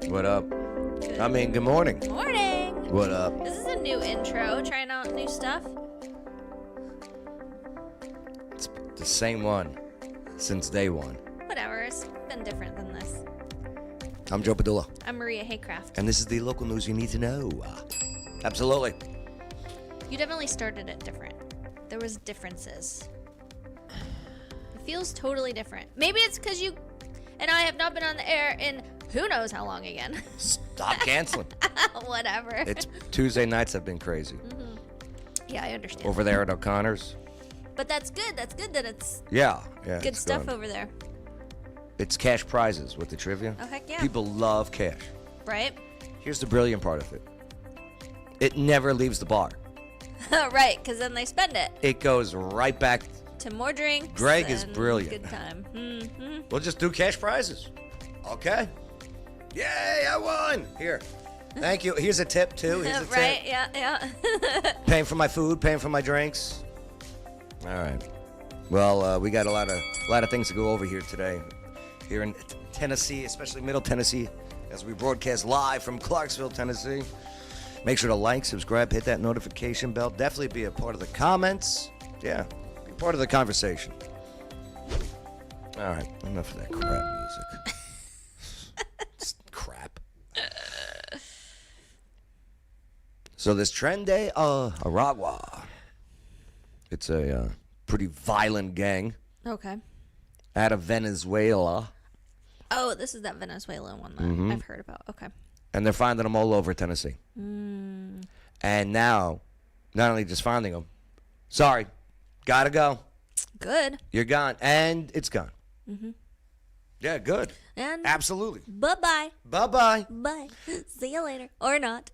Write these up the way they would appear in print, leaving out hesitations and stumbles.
What up? I mean, good morning. Morning. What up? This is a new intro, trying out new stuff. It's the same one since day one. Whatever, it's been different than this. I'm Joe Padula. I'm Maria Haycraft. And this is the local news you need to know. Absolutely. You definitely started it different. There was differences. It feels totally different. Maybe it's because you and I have not been on the air in who knows how long again. Stop canceling. Whatever. It's Tuesday nights have been crazy. Mm-hmm. Yeah, I understand. Over there at O'Connor's. But that's good. That's good that it's Yeah. good stuff over there. It's cash prizes with the trivia. Oh, heck yeah. People love cash. Right? Here's the brilliant part of it. It never leaves the bar. Right, because then they spend it. It goes right back to more drinks. Greg is brilliant. Good time. Mm-hmm. We'll just do cash prizes. Okay. Yay, I won. Here. Thank you. Here's a tip, too. Here's a tip. Right, yeah. Paying for my food, paying for my drinks. All right. Well, we got a lot of things to go over here today. Here in Tennessee, especially Middle Tennessee, as we broadcast live from Clarksville, Tennessee. Make sure to like, subscribe, hit that notification bell. Definitely be a part of the comments. Yeah, be part of the conversation. All right, enough of that crap music. It's crap. So this Trende Aragua, it's a pretty violent gang Okay. out of Venezuela. Oh, this is that Venezuelan one that I've heard about. Okay. And they're finding them all over Tennessee. And now, not only just finding them, sorry, gotta go. Good. You're gone. And it's gone. Yeah, good. And Absolutely. bye-bye. Bye-bye. Bye. See you later. Or not.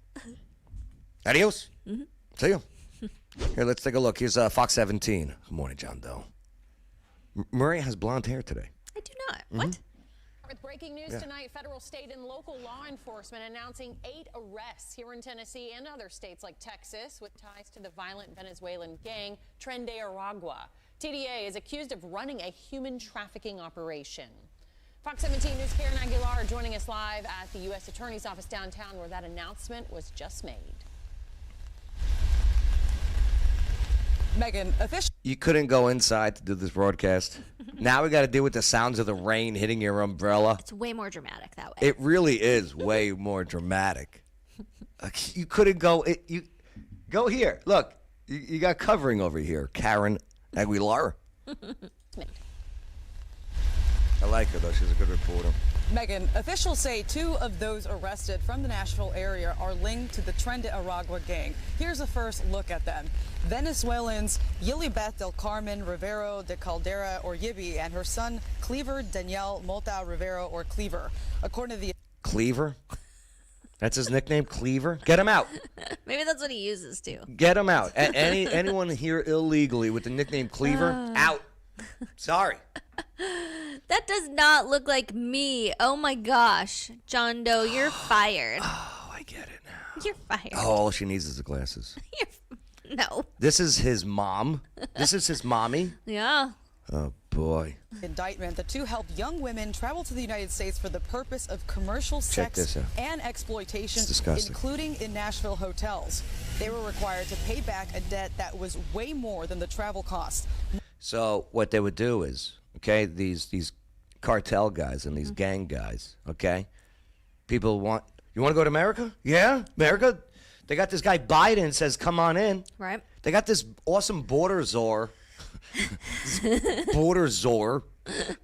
Adios. See you. Here, let's take a look. Here's Fox 17. Good morning, John Doe. Maria has blonde hair today. I do not. What? With breaking news tonight, federal, state, and local law enforcement announcing 8 arrests here in Tennessee and other states like Texas with ties to the violent Venezuelan gang Trende Aragua. TDA is accused of running a human trafficking operation. Fox 17 News' Karen Aguilar joining us live at the U.S. Attorney's Office downtown where that announcement was just made. Megan, official. You couldn't go inside to do this broadcast. Now we got to deal with the sounds of the rain hitting your umbrella. It's way more dramatic that way. It really is way more dramatic. You couldn't go. You go here. Look, you got covering over here, Karen Aguilar. I like her though. She's a good reporter. Megan, officials say 2 of those arrested from the Nashville area are linked to the Trende Aragua gang. Here's a first look at them. Venezuelans Yilibeth del Carmen Rivero de Caldera, or Yibby, and her son Cleaver Daniel Mota Rivero, or Cleaver. According to the Cleaver? That's his nickname, Cleaver? Get him out. Maybe that's what he uses too. Get him out. Anyone here illegally with the nickname Cleaver, out. Sorry. That does not look like me. Oh my gosh. John Doe, you're fired. Oh, I get it now. You're fired. Oh, all she needs is the glasses. No. This is his mom. This is his mommy. Yeah. Oh, boy. indictment, the 2 helped young women travel to the United States for the purpose of commercial sex and exploitation, including in Nashville hotels. They were required to pay back a debt that was way more than the travel cost. So what they would do is, okay, these cartel guys and these gang guys, okay, people you want to go to America? Yeah, America. They got this guy Biden says, come on in. Right. They got this awesome border czar,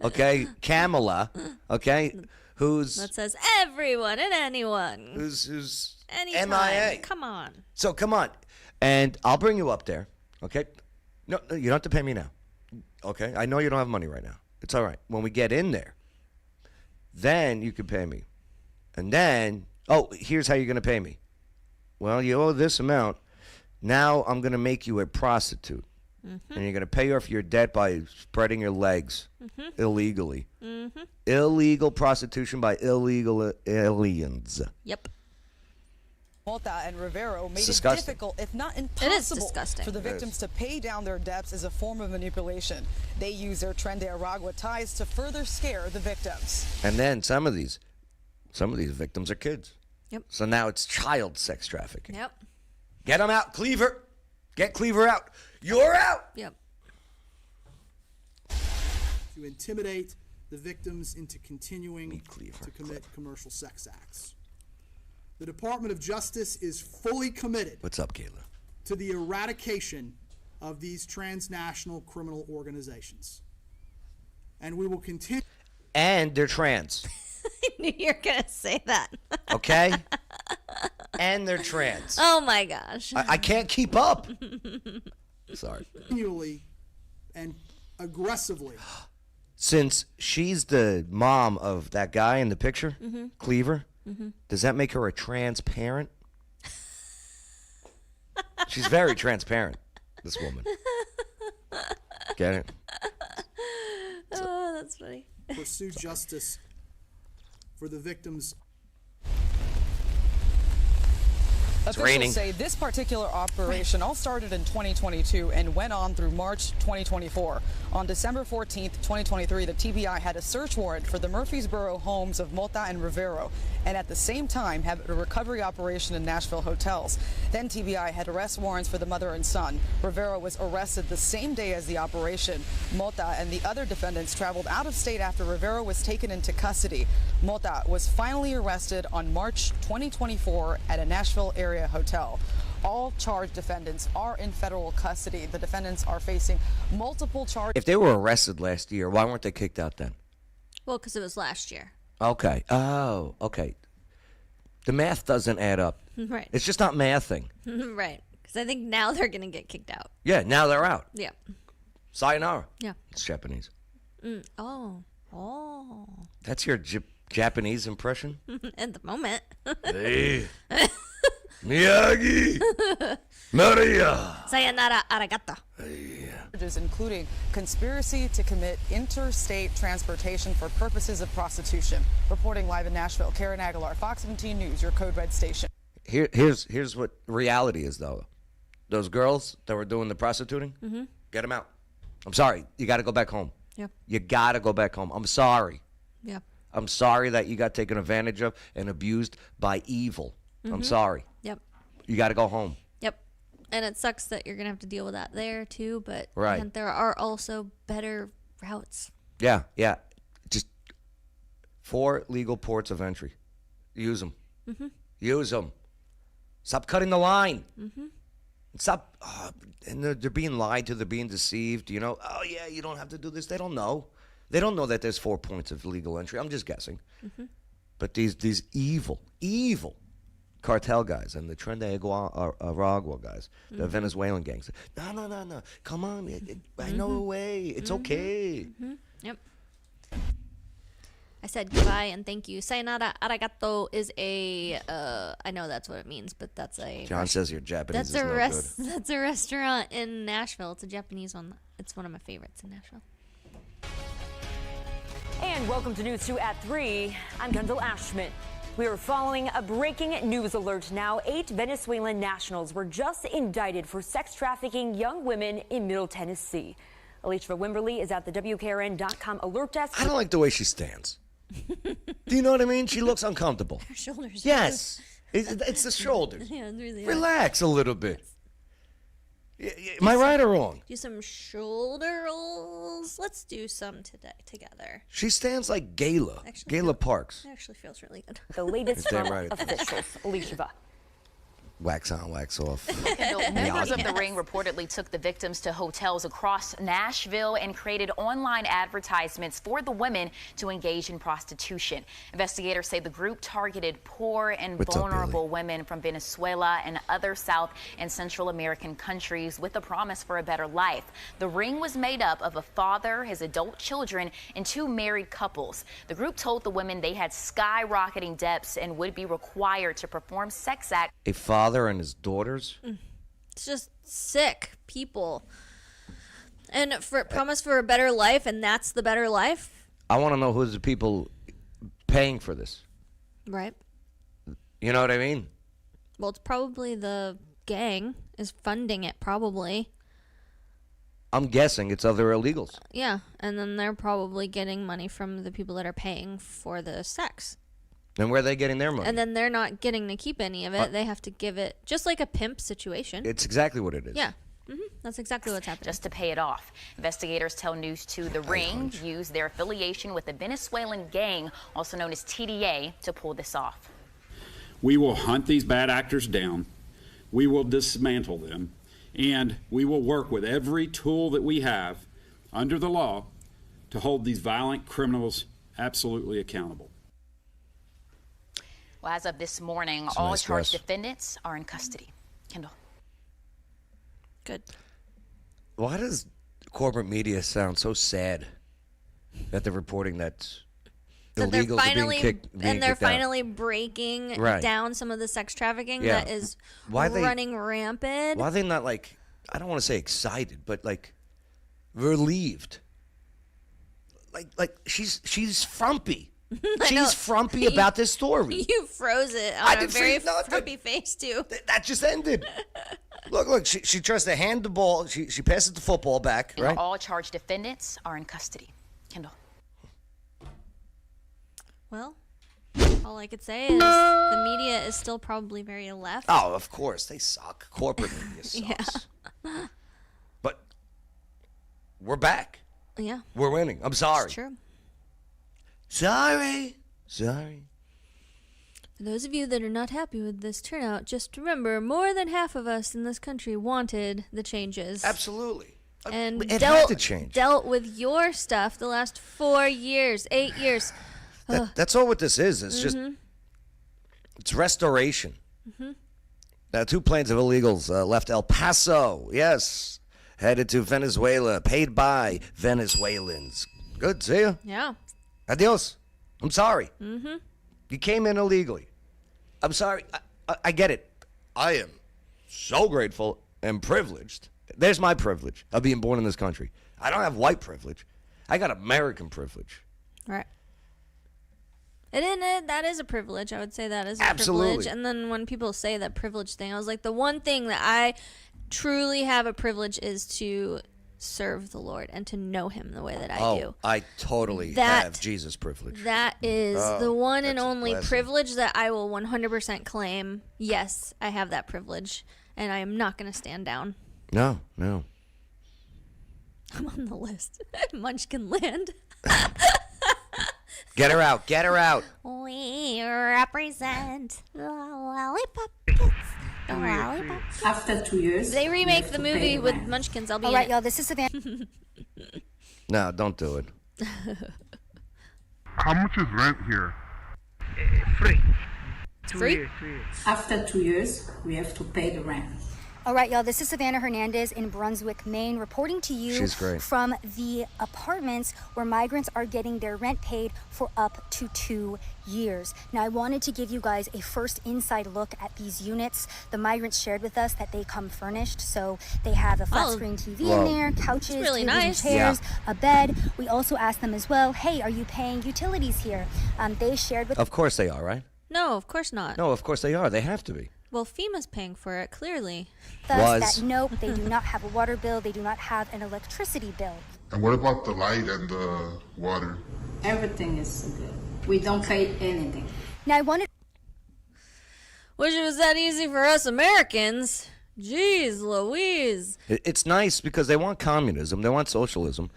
okay, Kamala, okay, that saes everyone and anyone. Who's Anytime. MIA. Come on. So come on, and I'll bring you up there, okay? No, you don't have to pay me now, okay? I know you don't have money right now. It's all right. When we get in there, then you can pay me, and then here's how you're gonna pay me. Well, you owe this amount. Now I'm going to make you a prostitute. Mm-hmm. And you're going to pay off your debt by spreading your legs illegally. Mm-hmm. Illegal prostitution by illegal aliens. Yep. Mota and Rivero made it difficult, if not impossible, for the victims to pay down their debts as a form of manipulation. They use their Trende Aragua ties to further scare the victims. And then some of these, Some of these victims are kids. Yep. So now it's child sex trafficking. Yep. Get them out, Cleaver. Get Cleaver out. You're out. Yep. To intimidate the victims into continuing Cleaver, to commit commercial sex acts. The Department of Justice is fully committed What's up, Kayla? to the eradication of these transnational criminal organizations. And we will continue. And they're trans. I knew you were going to say that. Okay? And they're trans. Oh, my gosh. I can't keep up. Sorry. Continually and aggressively. Since she's the mom of that guy in the picture, Cleaver, does that make her a transparent? She's very transparent, this woman. Get it? Oh, that's funny. Pursue justice for the victims. Officials raining. say this particular operation all started in 2022 and went on through March 2024. On December 14th, 2023, the TBI had a search warrant for the Murfreesboro homes of Mota and Rivero, and at the same time had a recovery operation in Nashville hotels. Then TBI had arrest warrants for the mother and son. Rivero was arrested the same day as the operation. Mota and the other defendants traveled out of state after Rivero was taken into custody. Mota was finally arrested on March 2024 at a Nashville area hotel. All charged defendants are in federal custody. The defendants are facing multiple charges. If they were arrested last year, why weren't they kicked out then? Well, because it was last year. Okay. Oh, okay. The math doesn't add up. Right. It's just not mathing. Right. Because I think now they're going to get kicked out. Yeah, now they're out. Yeah. Sayonara. Yeah. It's Japanese. Oh. Oh. That's your Japanese impression? At the moment. Hey. Miyagi. Maria. Sayonara arigato. Charges including conspiracy to commit interstate transportation for purposes of prostitution. Reporting live in Nashville, Karen Aguilar, Fox 17 News, your Code Red station. Here's what reality is, though. Those girls that were doing the prostituting, get them out. I'm sorry. You got to go back home. Yeah. You got to go back home. I'm sorry. Yeah. I'm sorry that you got taken advantage of and abused by evil. I'm sorry. Yep. You got to go home. Yep. And it sucks that you're going to have to deal with that there, too. But Right. and there are also better routes. Yeah, yeah. Just 4 legal ports of entry. Use them. Use them. Stop cutting the line. Stop. And they're being lied to. They're being deceived. You know, oh, yeah, you don't have to do this. They don't know. They don't know that there's 4 points of legal entry. I'm just guessing. But these evil cartel guys and the Trende Aragua guys, the Venezuelan gangs. No. Come on. I know a way. It's okay. Yep. I said goodbye and thank you. Sayonara arigato is a, I know that's what it means, but that's a... John says your Japanese That's is a no good. That's a restaurant in Nashville. It's a Japanese one. It's one of my favorites in Nashville. And welcome to News 2 at 3. I'm Kendall Ashman. We are following a breaking news alert now. 8 Venezuelan nationals were just indicted for sex trafficking young women in Middle Tennessee. Alicia Wimberly is at the WKRN.com alert desk. I don't like the way she stands. Do you know what I mean? She looks uncomfortable. Her shoulders. Yes. It's the shoulders. Yeah, it's really Relax a little bit. Am I right or wrong? Do some shoulder rolls. Let's do some together. She stands like Gayla. Actually, Gayla Parks. It actually feels really good. The latest Damn from right it does. officials. Alicia. Wax on, wax off. Members of the ring reportedly took the victims to hotels across Nashville and created online advertisements for the women to engage in prostitution. Investigators say the group targeted poor and What's up, vulnerable Billy? women from Venezuela and other South and Central American countries with a promise for a better life. The ring was made up of a father, his adult children, and 2 married couples. The group told the women they had skyrocketing debts and would be required to perform sex acts. A father and his daughters. It's just sick people. And for promise for a better life, and that's the better life, I want to know who's the people paying for this. right? You know what I mean? Well, it's probably the gang is funding it, probably. I'm guessing it's other illegals. Yeah, and then they're probably getting money from the people that are paying for the sex. Then where are they getting their money? And then they're not getting to keep any of it. They have to give it, just like a pimp situation. It's exactly what it is. Yeah. That's exactly what's happening. Just to pay it off. Investigators tell News 2 the ring used their affiliation with the Venezuelan gang, also known as TDA, to pull this off. We will hunt these bad actors down. We will dismantle them. And we will work with every tool that we have under the law to hold these violent criminals absolutely accountable. Well, as of this morning, It's a all nice charged dress. defendants are in custody. Kendall. Good. Why does corporate media sound so sad that they're reporting that That they're illegals are finally, being kicked and they're out? finally breaking Right. down some of the sex trafficking Yeah. that is Why they- running rampant. Why are they not like, I don't want to say excited, but like relieved? Like she's frumpy. know. She's frumpy about this story. You froze it I on a didn't very freeze nothing. frumpy face too. That just ended. Look, she tries to hand the ball. She passes the football back, And right? all charged defendants are in custody. Kendall. Well, all I could say is the media is still probably very left. Oh, of course they suck. Corporate media sucks. But we're back. Yeah, We're winning. I'm sorry. it's true. Sorry. For those of you that are not happy with this turnout, just remember more than half of us in this country wanted the changes. Absolutely. And It had to change. dealt with your stuff the last 4 years, 8 years. That's all what this is. It's just, it's restoration. Now, 2 planes of illegals left El Paso. Yes. Headed to Venezuela, paid by Venezuelans. Good. See ya. Yeah. Adios. I'm sorry. You came in illegally. I'm sorry. I get it. I am so grateful and privileged. There's my privilege of being born in this country. I don't have white privilege. I got American privilege. Right. That is a privilege. I would say that is a Absolutely. privilege. And then when people say that privilege thing, I was like, the one thing that I truly have a privilege is to serve the Lord and to know him the way that I do. I totally That- have Jesus privilege. That is the one and that's a only blessing. privilege that I will 100% claim. Yes, I have that privilege, and I am not going to stand down. No. I'm on the list. Munchkin Land. Get her out. We represent the lollipop kids. The lollipop. After 2 years. They remake the movie with Munchkins. I'll be in it. y'all, this is Savannah. No, don't do it. How much is rent here? Free. After 2 years, we have to pay the rent. All right, y'all, this is Savannah Hernandez in Brunswick, Maine, reporting to you She's great. from the apartments where migrants are getting their rent paid for up to 2 years. Now, I wanted to give you guys a first inside look at these units. The migrants shared with us that they come furnished, so they have a flat screen TV Whoa. in there, couches, really tables, nice. and chairs, a bed. We also asked them as well, hey, are you paying utilities here? They shared with Of course they are, right? No, of course not. No, of course they are. They have to be. Well, FEMA's paying for it, clearly. us Was. that nope, they do not have a water bill, they do not have an electricity bill. And what about the light and the water? Everything is good. We don't pay anything. Now, I wanted Wish it was that easy for us Americans. Jeez Louise. It's nice because they want communism, they want socialism,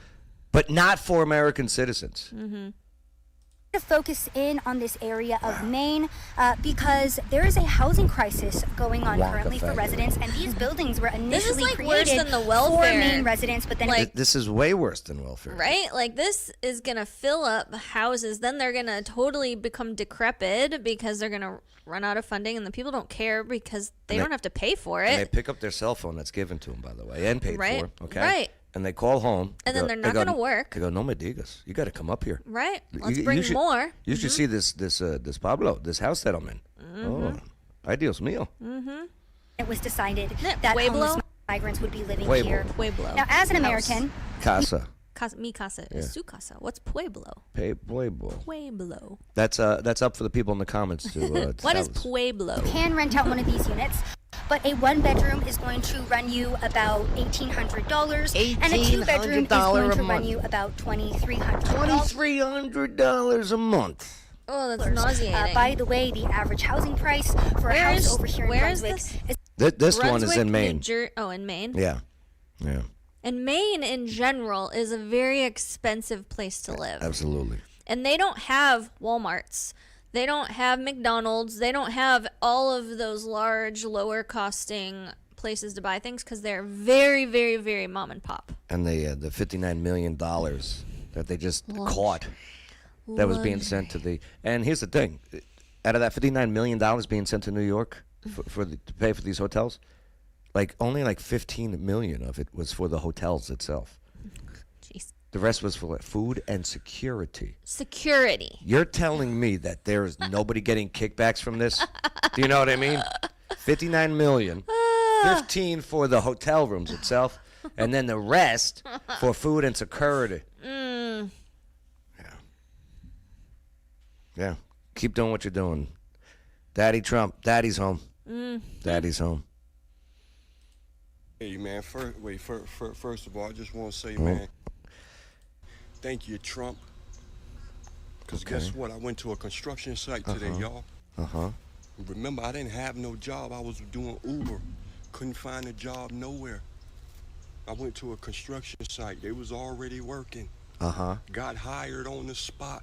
but not for American citizens. to focus in on this area of Maine because there is a housing crisis going on Wonka currently for factory. residents, and these buildings were This is, initially like, worse created than the for welfare. Maine residents, but then This is way worse than welfare. Right? Like, this is going to fill up houses. Then they're going to totally become decrepit because they're going to run out of funding, and the people don't care because they don't have to pay for And they it. pick up their cell phone that's given to them, by the way, and paid Right, for. Okay. right. And they call home. And then they're not gonna work. They go, no me digas. You got to come up here. Right? Let's You bring should- more. You should see this Pablo, this house that I'm in. Oh, ay Dios mío. it was decided Yeah, that Pueblo? homeless migrants would be living Pueblo. here. Pueblo. Now, as an House. American, Casa. Mi casa is su casa. What's Pueblo? Pueblo. Pueblo. That's up for the people in the comments to. What tell is us. Pueblo? can rent out one of these units, but a one-bedroom is going to run you about $1,800, and a two-bedroom is going $1,800 to a run month. you about $2,300. $2,300 a month. Oh, that's nauseating. By the way, the average housing price for a house over here in Brunswick is This one is in Maine. In Maine? Yeah. And Maine in general is a very expensive place to live. Absolutely. And they don't have Walmarts. They don't have McDonald's. They don't have all of those large, lower costing places to buy things because they're very, very, very mom and pop. And the $59 million that they just caught that was being sent to the... And here's the thing. Out of that $59 million being sent to New York to pay for these hotels, only $15 million of it was for the hotels itself. Jeez. The rest was for food and security. Security. You're telling me that there is nobody getting kickbacks from this? Do you know what I mean? $59 million, 15 for the hotel rooms itself, and then the rest for food and security. Yeah. Keep doing what you're doing. Daddy Trump, Daddy's home. Daddy's home. Hey, man, first of all, I just want to say, man, thank you, Trump. Because guess what? I went to a construction site today, y'all. Remember, I didn't have no job. I was doing Uber. Couldn't find a job nowhere. I went to a construction site. They was already working. Got hired on the spot.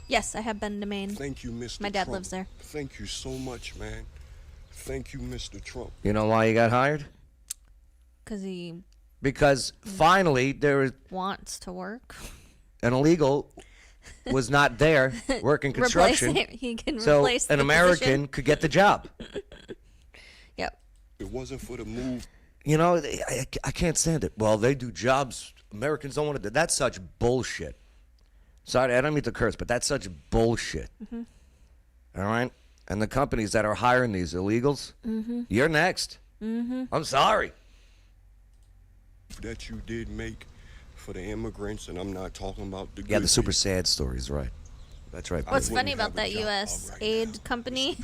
Yes, I have been to Maine. Thank you, Mr. My dad Trump. lives there. Thank you so much, man. Thank you, Mr. Trump. You know why you got hired? Because finally there is wants to work. An illegal was not there working construction. He can so replace an the American position. could get the job. Yep. It wasn't for the move. You know, I can't stand it. Well, they do jobs Americans don't want to do. That's such bullshit. Sorry, I don't mean to curse, but that's such bullshit. All right? And the companies that are hiring these illegals, you're next. I'm sorry. That you did make for the immigrants, and I'm not talking about the The super sad stories, right? That's right. What's funny about that U.S. aid company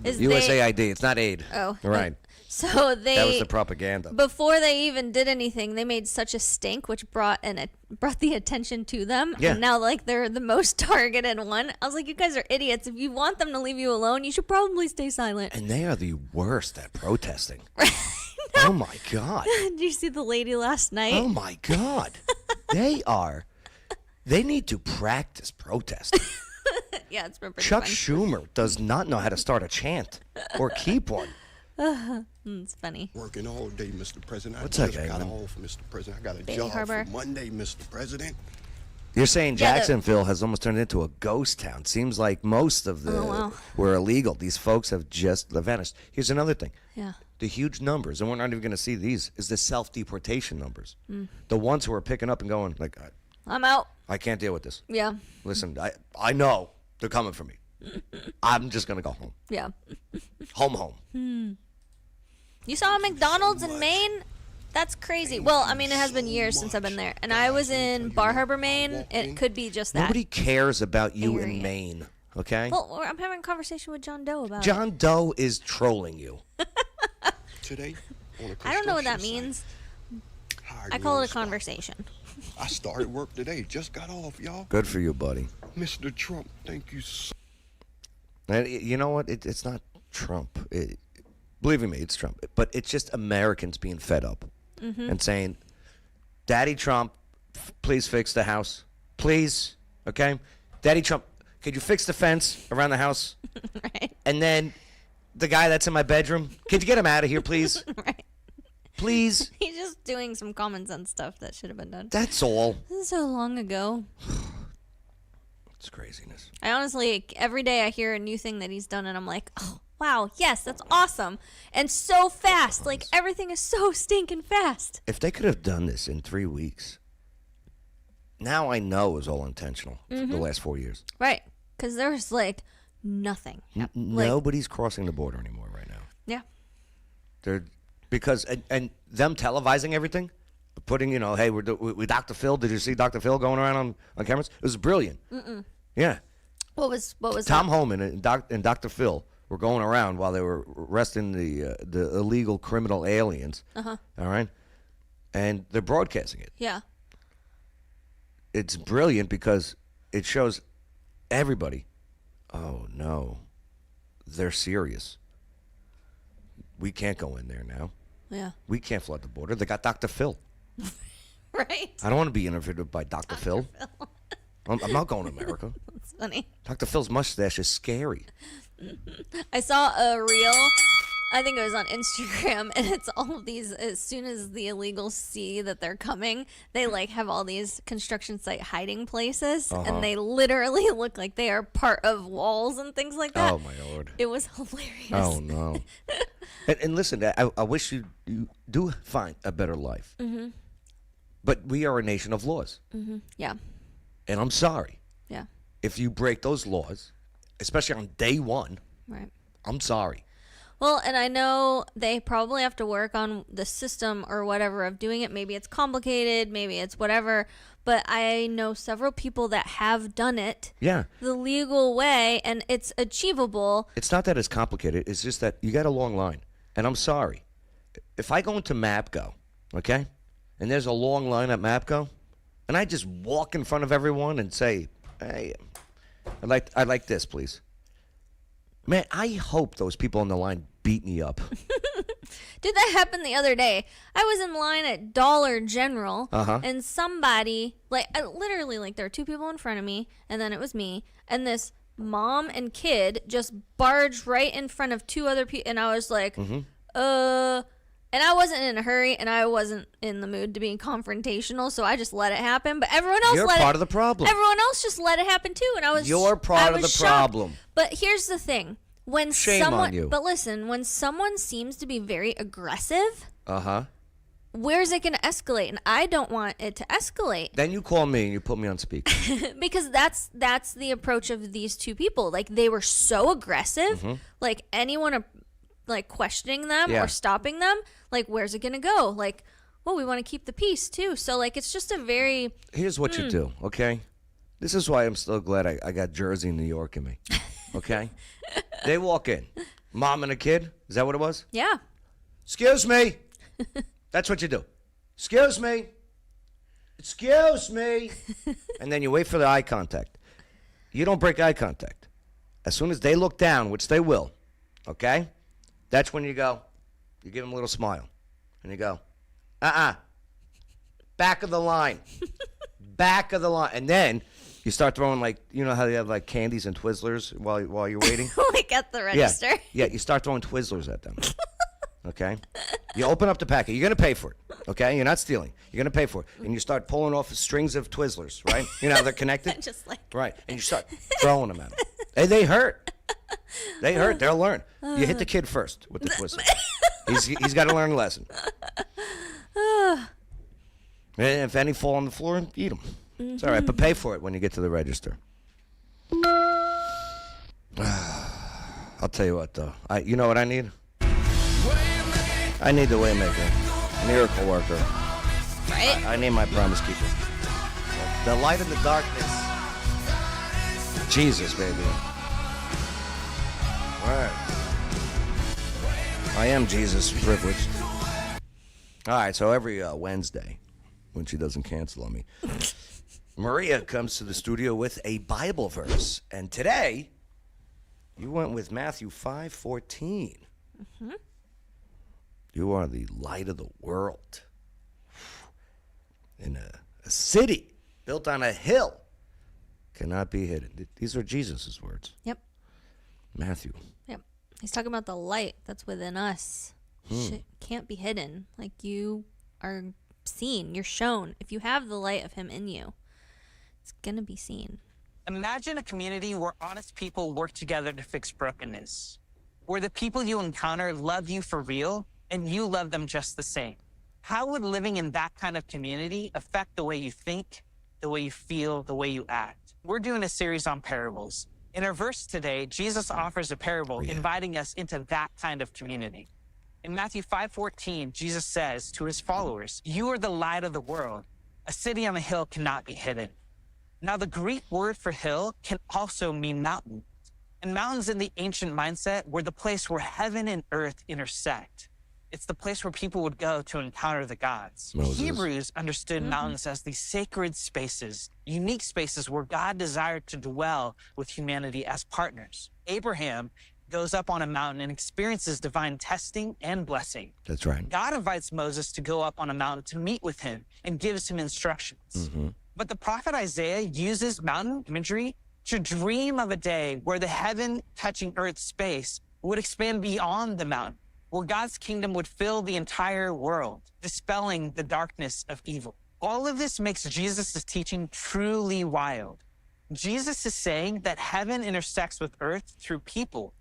is USAID. It's not aid. Oh, right. So that was the propaganda. Before they even did anything, they made such a stink, which brought the attention to them. Yeah. And now, they're the most targeted one. I was like, you guys are idiots. If you want them to leave you alone, you should probably stay silent. And they are the worst at protesting. Oh my God. Did you see the lady last night? Oh my God. They need to practice protesting. Yeah, it's been pretty Chuck fun. Schumer does not know how to start a chant or keep one. It's funny. Working all day, Mr. President. What's I up, just got Eggman? off, Mr. President. I got a Bay job Harbor. for Monday, Mr. President. You're saying Yeah, Jacksonville has almost turned into a ghost town. Seems like most of the were illegal. These folks have just vanished. Here's another thing. Yeah. The huge numbers, and we're not even going to see these, is the self-deportation numbers. The ones who are picking up and going, I'm out. I can't deal with this. Yeah. Listen, I know they're coming for me. I'm just going to go home. Yeah. Home. You saw a McDonald's in Maine? That's crazy. Well, I mean, it has been years since I've been there. And I was in Bar Harbor, Maine. It could be just that. Nobody cares about you area. in Maine, okay? Well, I'm having a conversation with John Doe about it. John Doe is trolling you. Today, on a I don't know what that construction means. site, hired I me call on it a the spot. conversation. I started work today. Just got off, y'all. Good for you, buddy. Mr. Trump, thank you so And you know what? It's not Trump. Believe me, it's Trump. But it's just Americans being fed up and saying, Daddy Trump, please fix the house. Please, okay? Daddy Trump, could you fix the fence around the house? Right. And then the guy that's in my bedroom, could you get him out of here, please? Right. Please? He's just doing some common sense stuff that should have been done. That's all. This is so long ago. It's craziness. I honestly, every day I hear a new thing that he's done, and I'm like, oh, wow, yes, that's awesome. And so fast. Like, everything is so stinking fast. If they could have done this in 3 weeks, now I know it was all intentional for the last 4 years. Right. Because there's, nothing. Nobody's crossing the border anymore right now. Yeah. They're because and them televising everything, putting hey we're with Dr. Phil. Did you see Dr. Phil going around on cameras? It was brilliant. Yeah. What was Tom that? Homan and Dr. Phil were going around while they were arresting the illegal criminal aliens. All right, and they're broadcasting it. Yeah. It's brilliant because it shows everybody Oh, no. They're serious. We can't go in there now. Yeah. We can't flood the border. They got Dr. Phil. Right? I don't want to be interviewed by Dr. Phil. I'm not going to America. That's funny. Dr. Phil's mustache is scary. I saw a reel, I think it was on Instagram, and it's all of these, as soon as the illegals see that they're coming, they like have all these construction site hiding places, and they literally look like they are part of walls and things like that. Oh, my Lord. It was hilarious. Oh, no. and listen, I wish you do find a better life. Mm-hmm. But we are a nation of laws. Mm-hmm. Yeah. And I'm sorry. Yeah. If you break those laws, especially on day one, Right. I'm sorry. Well, and I know they probably have to work on the system or whatever of doing it. Maybe it's complicated, maybe it's whatever. But I know several people that have done it Yeah. the legal way, and it's achievable. It's not that it's complicated. It's just that you got a long line. And I'm sorry. If I go into MAPCO, okay, and there's a long line at MAPCO, and I just walk in front of everyone and say, hey, I'd like this, please. Man, I hope those people on the line beat me up. Dude, that happened the other day. I was in line at Dollar General, and somebody, literally, there were two people in front of me, and then it was me, and this mom and kid just barged right in front of two other people, and I was like, and I wasn't in a hurry, and I wasn't in the mood to be confrontational, so I just let it happen. But everyone else You're part of the problem. Everyone else just let it happen too, and I was. You're part of the shocked. problem. But here's the thing: when Shame someone, on you. But listen, when someone seems to be very aggressive, Uh-huh. where's it going to escalate? And I don't want it to escalate. Then you call me and you put me on speaker. Because that's the approach of these two people. Like, they were so aggressive. Like, anyone questioning them Yeah. or stopping them, like, where's it gonna go? Like, well, we want to keep the peace too. So it's just a very Here's what you do, okay? This is why I'm so glad I got Jersey and New York in me, okay? They walk in. Mom and a kid. Is that what it was? yeah. Excuse me. That's what you do. Excuse me. Excuse me. And then you wait for the eye contact. You don't break eye contact. As soon as they look down, which they will, okay? That's when you go, you give them a little smile. And you go, back of the line. Back of the line. And then you start throwing, you know how they have, candies and Twizzlers while you're waiting? At the register. Yeah, you start throwing Twizzlers at them. Okay? You open up the packet. You're going to pay for it. Okay? You're not stealing. You're going to pay for it. And you start pulling off strings of Twizzlers, right? You know how they're connected? Just Right. And you start throwing them at them. Hey, they hurt. They hurt. They'll learn. You hit the kid first with the Twizzler. He's got to learn a lesson. And if any fall on the floor, eat them. It's all right, but pay for it when you get to the register. I'll tell you what, though. You know what I need? I need the Waymaker, miracle worker. Right? I need my promise keeper. The light in the darkness. Jesus, baby. All right. I am Jesus privileged. All right, so every Wednesday, when she doesn't cancel on me, Maria comes to the studio with a Bible verse. And today, you went with Matthew 5:14. You are the light of the world. In a city built on a hill cannot be hidden. These are Jesus' words. Yep. Matthew. Yep. He's talking about the light that's within us. Shit can't be hidden. You are seen. You're shown. If you have the light of him in you, it's going to be seen. Imagine a community where honest people work together to fix brokenness, where the people you encounter love you for real and you love them just the same. How would living in that kind of community affect the way you think, the way you feel, the way you act? We're doing a series on parables. In our verse today, Jesus offers a parable inviting us into that kind of community. In Matthew 5:14, Jesus says to his followers, "You are the light of the world. A city on a hill cannot be hidden." Now, the Greek word for hill can also mean mountain. And mountains in the ancient mindset were the place where heaven and earth intersect. It's the place where people would go to encounter the gods. Moses. Hebrews understood mountains as these sacred spaces, unique spaces where God desired to dwell with humanity as partners. Abraham goes up on a mountain and experiences divine testing and blessing. That's right. God invites Moses to go up on a mountain to meet with him and gives him instructions. But the prophet Isaiah uses mountain imagery to dream of a day where the heaven-touching earth space would expand beyond the mountain, where God's kingdom would fill the entire world, dispelling the darkness of evil. All of this makes Jesus' teaching truly wild. Jesus is saying that heaven intersects with earth through people,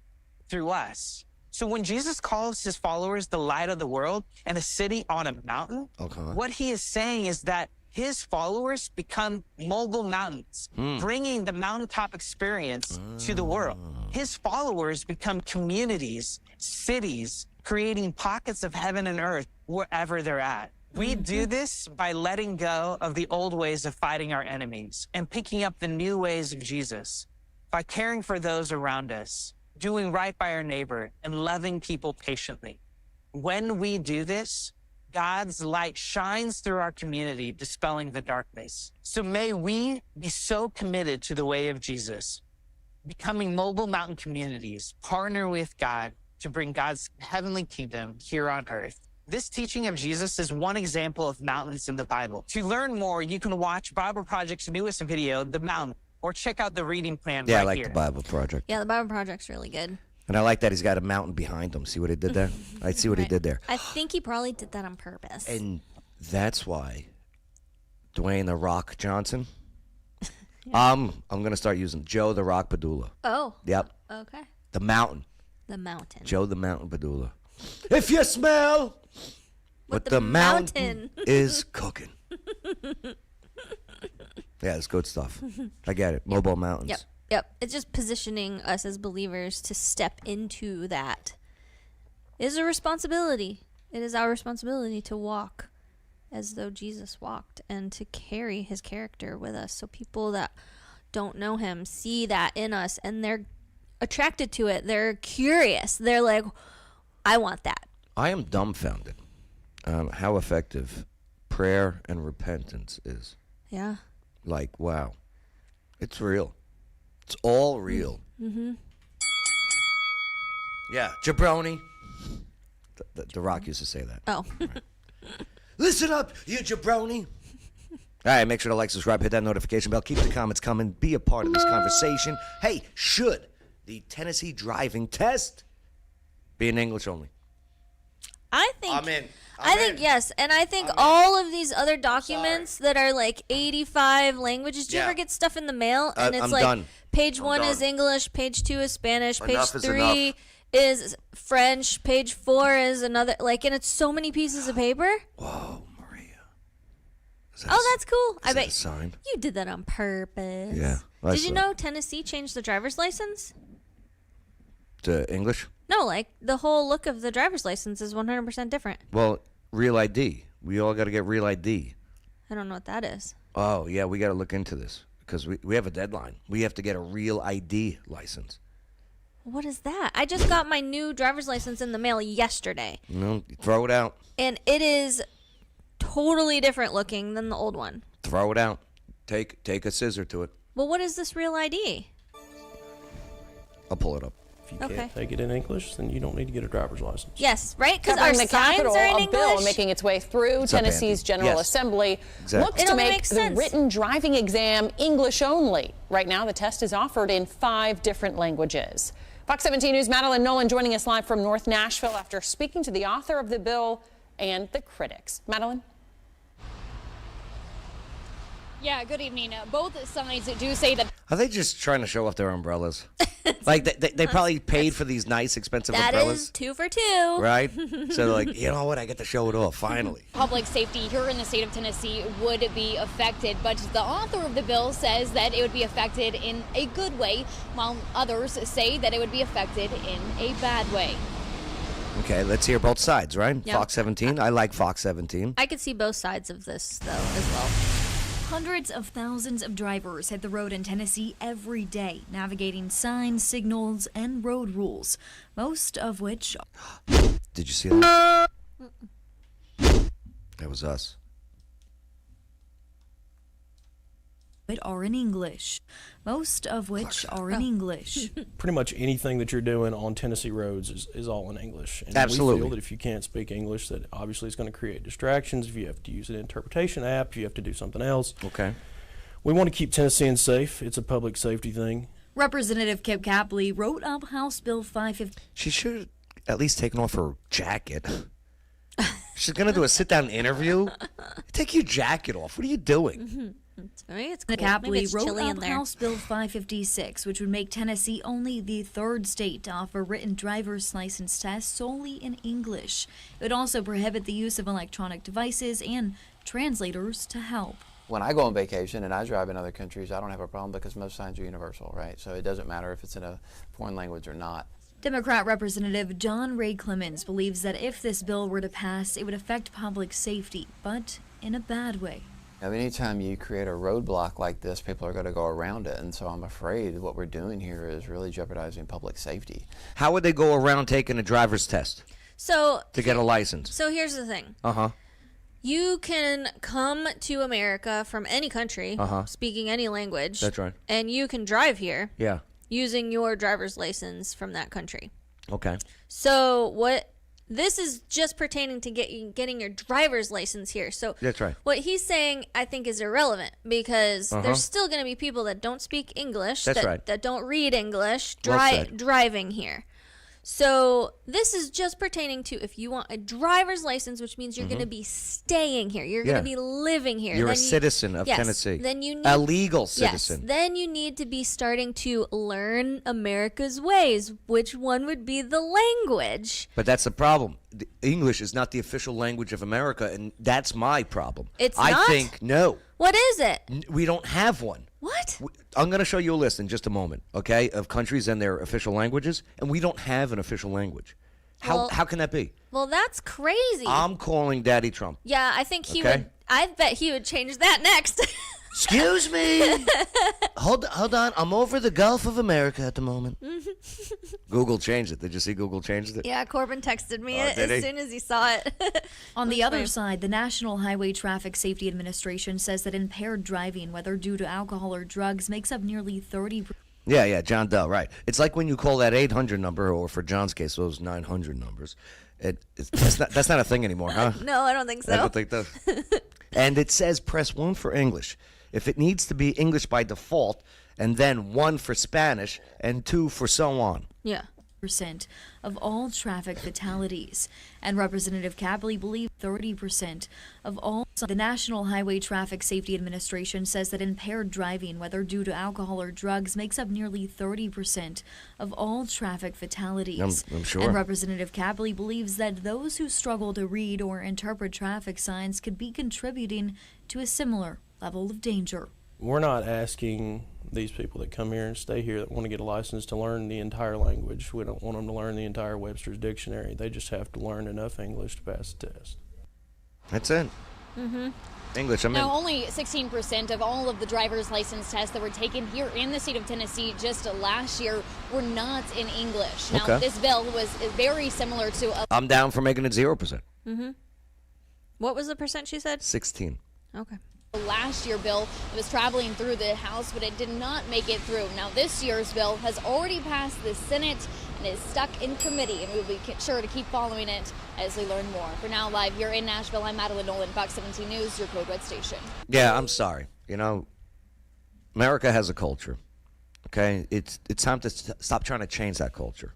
through us. So when Jesus calls his followers the light of the world and a city on a mountain, what he is saying is that his followers become mobile mountains, bringing the mountaintop experience to the world. His followers become communities, cities, creating pockets of heaven and earth wherever they're at. We do this by letting go of the old ways of fighting our enemies and picking up the new ways of Jesus, by caring for those around us, doing right by our neighbor, and loving people patiently. When we do this, God's light shines through our community, dispelling the darkness. So may we be so committed to the way of Jesus, becoming mobile mountain communities, partner with God to bring God's heavenly kingdom here on earth. This teaching of Jesus is one example of mountains in the Bible. To learn more, you can watch Bible Project's newest video, The Mountain, or check out the reading plan Yeah, right I like here. the Bible Project. Yeah, the Bible Project's really good. And I like that he's got a mountain behind him. See what he did there? I see what he did there. I think he probably did that on purpose. And that's why Dwayne The Rock Johnson, I'm going to start using Joe The Rock Padula. Oh. Yep. Okay. The mountain. The mountain. Joe the Mountain Padula. If you smell what the mountain is cooking. Yeah, it's good stuff. I get it. Mobile mountains. Yep. Yep. It's just positioning us as believers to step into that. It is a responsibility. It is our responsibility to walk as though Jesus walked and to carry his character with us, so people that don't know him see that in us and they're attracted to it. They're curious. They're like, I want that. I am dumbfounded on how effective prayer and repentance is. Yeah. Like, wow. It's real. It's all real. Mm-hmm. Yeah, jabroni. The Rock used to say that. Oh. Right. Listen up, you jabroni. All right, make sure to like, subscribe, hit that notification bell. Keep the comments coming. Be a part of this conversation. Hey, should the Tennessee driving test be in English only? I think I'm in. I think yes, and I think all of these other documents that are like 85 languages. Do you ever get stuff in the mail and it's I'm like done. page I'm 1 done. is English, page 2 is Spanish, Enough page is 3 enough. is French, page 4 is another, like, and it's so many pieces of paper. Whoa, Maria. That's cool. I that bet a sign? you did that on purpose. Yeah, I Did you saw know Tennessee changed the driver's license? To English? No, like the whole look of the driver's license is 100% different. Well, real ID. We all got to get real ID. I don't know what that is. Oh, yeah, we got to look into this because we have a deadline. We have to get a real ID license. What is that? I just got my new driver's license in the mail yesterday. No, throw it out. And it is totally different looking than the old one. Throw it out. Take a scissor to it. Well, what is this real ID? I'll pull it up. If you Okay. can't take it in English, then you don't need to get a driver's license. Yes, right? Because our Covering the signs Capitol, are in a English. bill making its way through It's up, Tennessee's Andy. General Yes. Assembly Exactly. looks It to only make makes the sense. written driving exam English only. Right now, the test is offered in 5 different languages. Fox 17 News' Madeline Nolan joining us live from North Nashville after speaking to the author of the bill and the critics. Madeline? Yeah, good evening. Both sides do say that Are they just trying to show off their umbrellas? Like they probably paid for these nice, expensive That umbrellas, is 2 for 2. right? So they're like, you know what? I get to show it off finally. public safety here in the state of Tennessee would be affected, but the author of the bill says that it would be affected in a good way, while others say that it would be affected in a bad way. Okay, let's hear both sides, right? Yeah. Fox 17. I like Fox 17. I could see both sides of this, though, as well. Hundreds of thousands of drivers hit the road in Tennessee every day, navigating signs, signals, and road rules, most of which... Did you see that? That was us. Are in English, most of which are in English. Pretty much anything that you're doing on Tennessee roads is all in English. And Absolutely. we feel that if you can't speak English, that obviously it's going to create distractions. If you have to use an interpretation app, if you have to do something else. Okay. We want to keep Tennesseans safe. It's a public safety thing. Representative Kip Capley wrote up House Bill 550. She should have at least taken off her jacket. She's going to do a sit-down interview. Take your jacket off. What are you doing? Maybe it's cool. Maybe Capley it's wrote chilly in up there. House Bill 556, which would make Tennessee only the third state to offer written driver's license tests solely in English. It would also prohibit the use of electronic devices and translators to help. When I go on vacation and I drive in other countries, I don't have a problem because most signs are universal, right? So it doesn't matter if it's in a foreign language or not. Democrat Representative John Ray Clemens believes that if this bill were to pass, it would affect public safety, but in a bad way. Now, anytime you create a roadblock like this, people are going to go around it, and so I'm afraid what we're doing here is really jeopardizing public safety. How would they go around taking a driver's test So to get a license? So here's the thing. Uh-huh. You can come to America from any country, speaking any language. That's right. And you can drive here Yeah. using your driver's license from that country. Okay. So what this is just pertaining to getting your driver's license here. So That's right. what he's saying, I think, is irrelevant because there's still going to be people that don't speak English, That's right. that don't read English, Well said. driving here. So this is just pertaining to if you want a driver's license, which means you're going to be staying here. You're going to be living here. You're Then a citizen of yes, Tennessee. Then you need, a legal yes, citizen. then you need to be starting to learn America's ways, which one would be the language. But that's the problem. English is not the official language of America, and that's my problem. It's I not? think no. What is it? We don't have one. What? I'm going to show you a list in just a moment, okay, of countries and their official languages, and we don't have an official language. How can that be? Well, that's crazy. I'm calling Daddy Trump. Yeah, I think he Okay. would. I bet he would change that next. Excuse me. Hold on. I'm over the Gulf of America at the moment. Google changed it. Did you see Google changed it? Yeah, Corbin texted me Oh, it did he? as soon as he saw it. On the other side, the National Highway Traffic Safety Administration says that impaired driving, whether due to alcohol or drugs, makes up nearly 30%. Yeah, John Doe, right. It's like when you call that 800 number, or for John's case, those 900 numbers. That's not a thing anymore, huh? No, I don't think so. I don't think that. And it says press 1 for English. If it needs to be English by default, and then 1 for Spanish, and 2 for so on. Yeah. Percent of all traffic fatalities, and Representative Capley believes 30% of all. The National Highway Traffic Safety Administration says that impaired driving, whether due to alcohol or drugs, makes up nearly 30% of all traffic fatalities. I'm sure. And Representative Capley believes that those who struggle to read or interpret traffic signs could be contributing to a similar level of danger. We're not asking these people that come here and stay here that want to get a license to learn the entire language. We don't want them to learn the entire Webster's Dictionary. They just have to learn enough English to pass the test. That's it. Mm-hmm. English, I mean. Now, only 16% of all of the driver's license tests that were taken here in the state of Tennessee just last year were not in English. Now, Okay. this bill was very similar to I'm down for making it 0%. Mm-hmm. What was the percent she said? 16. Okay. last year bill that was traveling through the House, but it did not make it through. Now, this year's bill has already passed the Senate and is stuck in committee, and we'll be sure to keep following it as we learn more. For now, live here in Nashville, I'm Madeline Nolan, Fox 17 News, your Code Red station. Yeah, I'm sorry. You know, America has a culture, okay? It's time to stop trying to change that culture.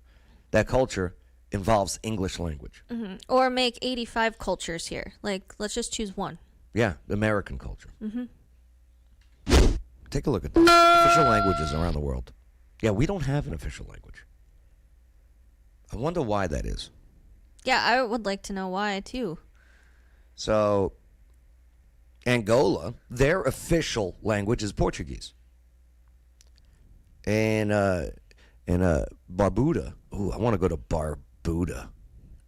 That culture involves English language. Mm-hmm. Or make 85 cultures here. Like, let's just choose one. Yeah, American culture. Mm-hmm. Take a look at that. Official languages around the world. Yeah, we don't have an official language. I wonder why that is. Yeah, I would like to know why, too. So, Angola, their official language is Portuguese. And Barbuda. Ooh, I want to go to Barbuda.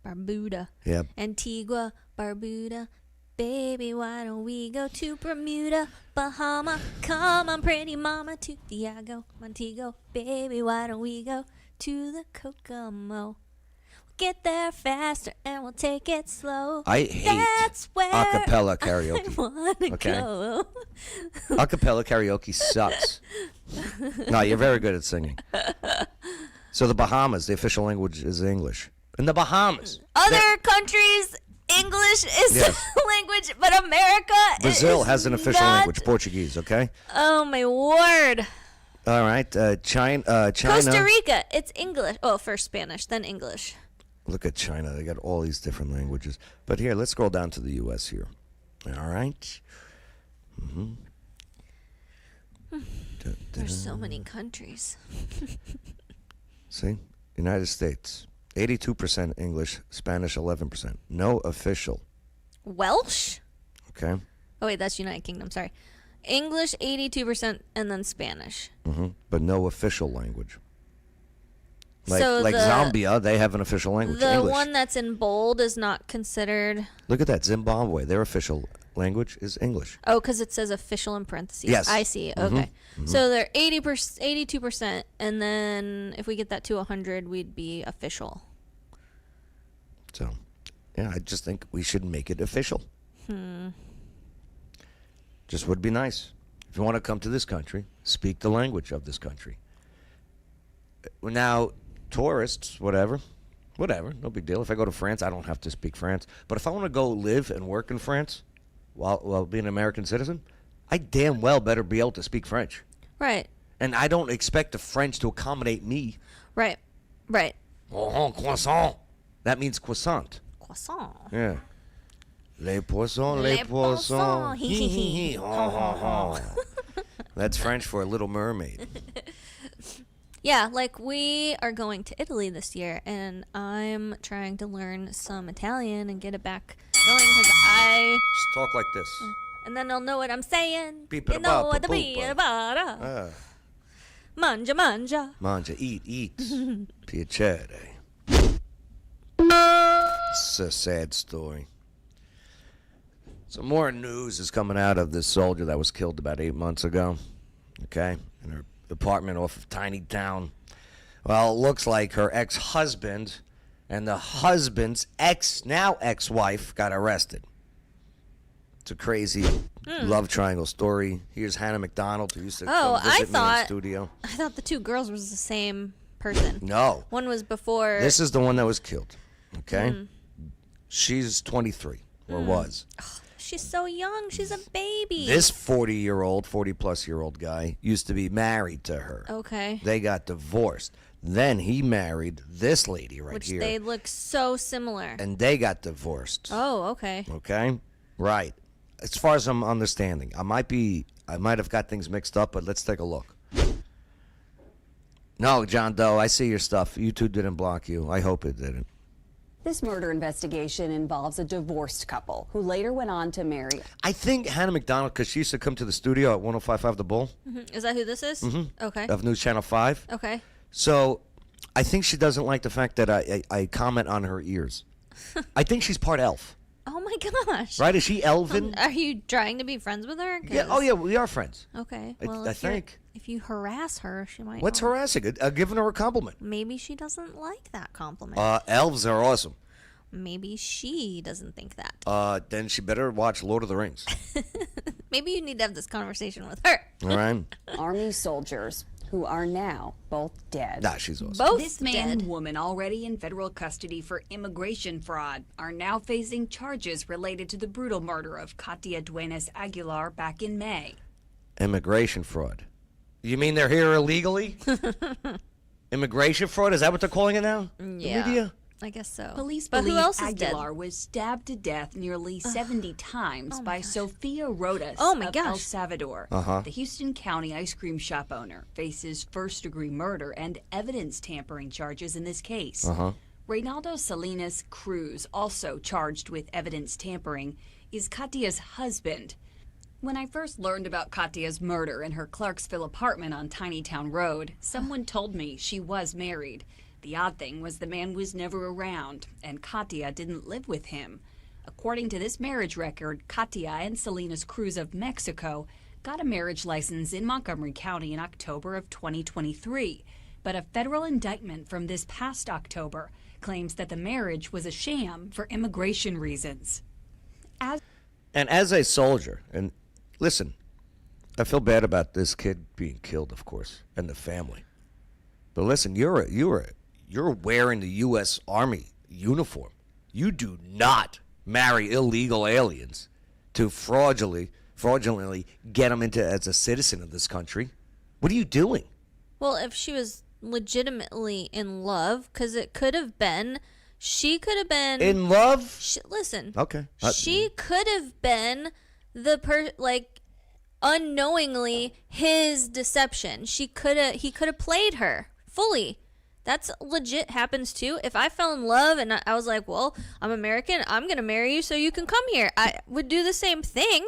Barbuda. Yeah. Antigua, Barbuda. Baby, why don't we go to Bermuda, Bahama? Come on, pretty mama, to Diego, Montego. Baby, why don't we go to the Kokomo? get there faster and we'll take it slow. I hate That's where acapella karaoke. I wanna go. Acapella karaoke sucks. No, you're very good at singing. So the Bahamas, the official language is English. In the Bahamas. Other countries, English is Yes. language, but America Brazil is has an official not. language, Portuguese, okay? Oh, my word. All right. China. Costa Rica, it's English. Oh, first Spanish, then English. Look at China. They got all these different languages. But here, let's scroll down to the U.S. here. All right. Mm-hmm. There's so many countries. See? United States. 82% English, Spanish 11%. No official. Welsh? Okay? Oh, wait, that's United Kingdom. Sorry. English, 82%, and then Spanish. Mm-hmm. But no official language. Like, So like the- Zambia, they have an official language, The English. one that's in bold is not considered. Look at that, Zimbabwe. Their official language is English. Oh, because it says official in parentheses. Yes. I see. Mhm. Okay. Mhm. So they're 82%, and then if we get that to 100, we'd be official. So, yeah, I just think we should make it official. Just would be nice. If you want to come to this country, speak the language of this country. Now, tourists, whatever, no big deal. If I go to France, I don't have to speak France. But if I want to go live and work in France while being an American citizen, I damn well better be able to speak French. Right. And I don't expect the French to accommodate me. Right. Right. Oh, croissant. That means croissant. Croissant. Yeah. Les poissons, les poissons. Hee hee hee. Ho ho ho. That's French for a Little Mermaid. Yeah, like we are going to Italy this year, and I'm trying to learn some Italian and get it back going because Just talk like this. and then I'll know what I'm saying. Beep it You know about, what the ba-boop, be ba. about. Mangia, mangia. Mangia, eat. Piacere. It's a sad story. Some more news is coming out of this soldier that was killed about 8 months ago. Okay? In her apartment off of Tiny Town. Well, it looks like her ex-husband and the husband's now ex-wife got arrested. It's a crazy love triangle story. Here's Hannah McDonald, who used to come visit me in the studio. I thought the two girls was the same person. No. One was before. This is the one that was killed. Okay? She's 23, or was. She's so young. She's a baby. This 40-plus-year-old guy used to be married to her. Okay. They got divorced. Then he married this lady right Which here. they look so similar. And they got divorced. Oh, okay. Okay? Right. As far as I'm understanding, I might have got things mixed up, but let's take a look. No, John Doe, I see your stuff. YouTube didn't block you. I hope it didn't. This murder investigation involves a divorced couple who later went on to marry. I think Hannah McDonald, because she used to come to the studio at 105.5 The Bull. Is that who this is? Okay. Of News Channel 5. Okay. So I think she doesn't like the fact that I comment on her ears. I think she's part elf. Oh my gosh. Right? Is she elven? Are you trying to be friends with her? Yeah. Oh, yeah, we are friends. Okay. I- Well, I if you're- think. if you harass her, she might. What's not. harassing? Giving her a compliment. Maybe she doesn't like that compliment. Elves are awesome. Maybe she doesn't think that. Then she better watch Lord of the Rings. Maybe you need to have this conversation with her. All right? Army soldiers who are now both dead. Nah, she's awesome. Both This man dead. and woman already in federal custody for immigration fraud are now facing charges related to the brutal murder of Katia Duenas Aguilar back in May. Immigration fraud. You mean they're here illegally? Immigration fraud? Is that what they're calling it now? The Yeah. media? I guess so. Police But believe who else is dead? Aguilar was stabbed to death nearly 70 times by Sofia Rodas Oh my of El gosh. Salvador. Uh-huh. The Houston County ice cream shop owner faces first-degree murder and evidence tampering charges in this case. Uh-huh. Reynaldo Salinas Cruz, also charged with evidence tampering, is Katia's husband. When I first learned about Katia's murder in her Clarksville apartment on Tiny Town Road, someone told me she was married. The odd thing was the man was never around, and Katia didn't live with him. According to this marriage record, Katia and Salinas Cruz of Mexico got a marriage license in Montgomery County in October of 2023. but a federal indictment from this past October claims that the marriage was a sham for immigration reasons. As a soldier, and listen, I feel bad about this kid being killed, of course, and the family. But listen, you're wearing the U.S. Army uniform. You do not marry illegal aliens to fraudulently get them into as a citizen of this country. What are you doing? Well, if she was legitimately in love, because it could have been, she could have been in love. Listen, okay, she could have been unknowingly his deception. He could have played her fully. That's legit, happens too. If I fell in love and I was like, well, I'm American, I'm going to marry you so you can come here, I would do the same thing.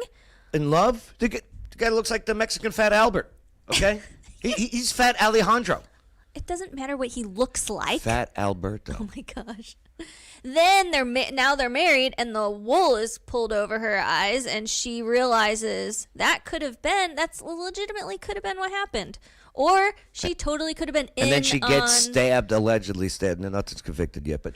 In love? The guy looks like the Mexican Fat Albert, okay? He's Fat Alejandro. It doesn't matter what he looks like. Fat Alberto. Oh my gosh. Then they're married and the wool is pulled over her eyes and she realizes that's legitimately could have been what happened. Or she totally could have been in on... And then she gets stabbed, allegedly stabbed. No, nothing's convicted yet, but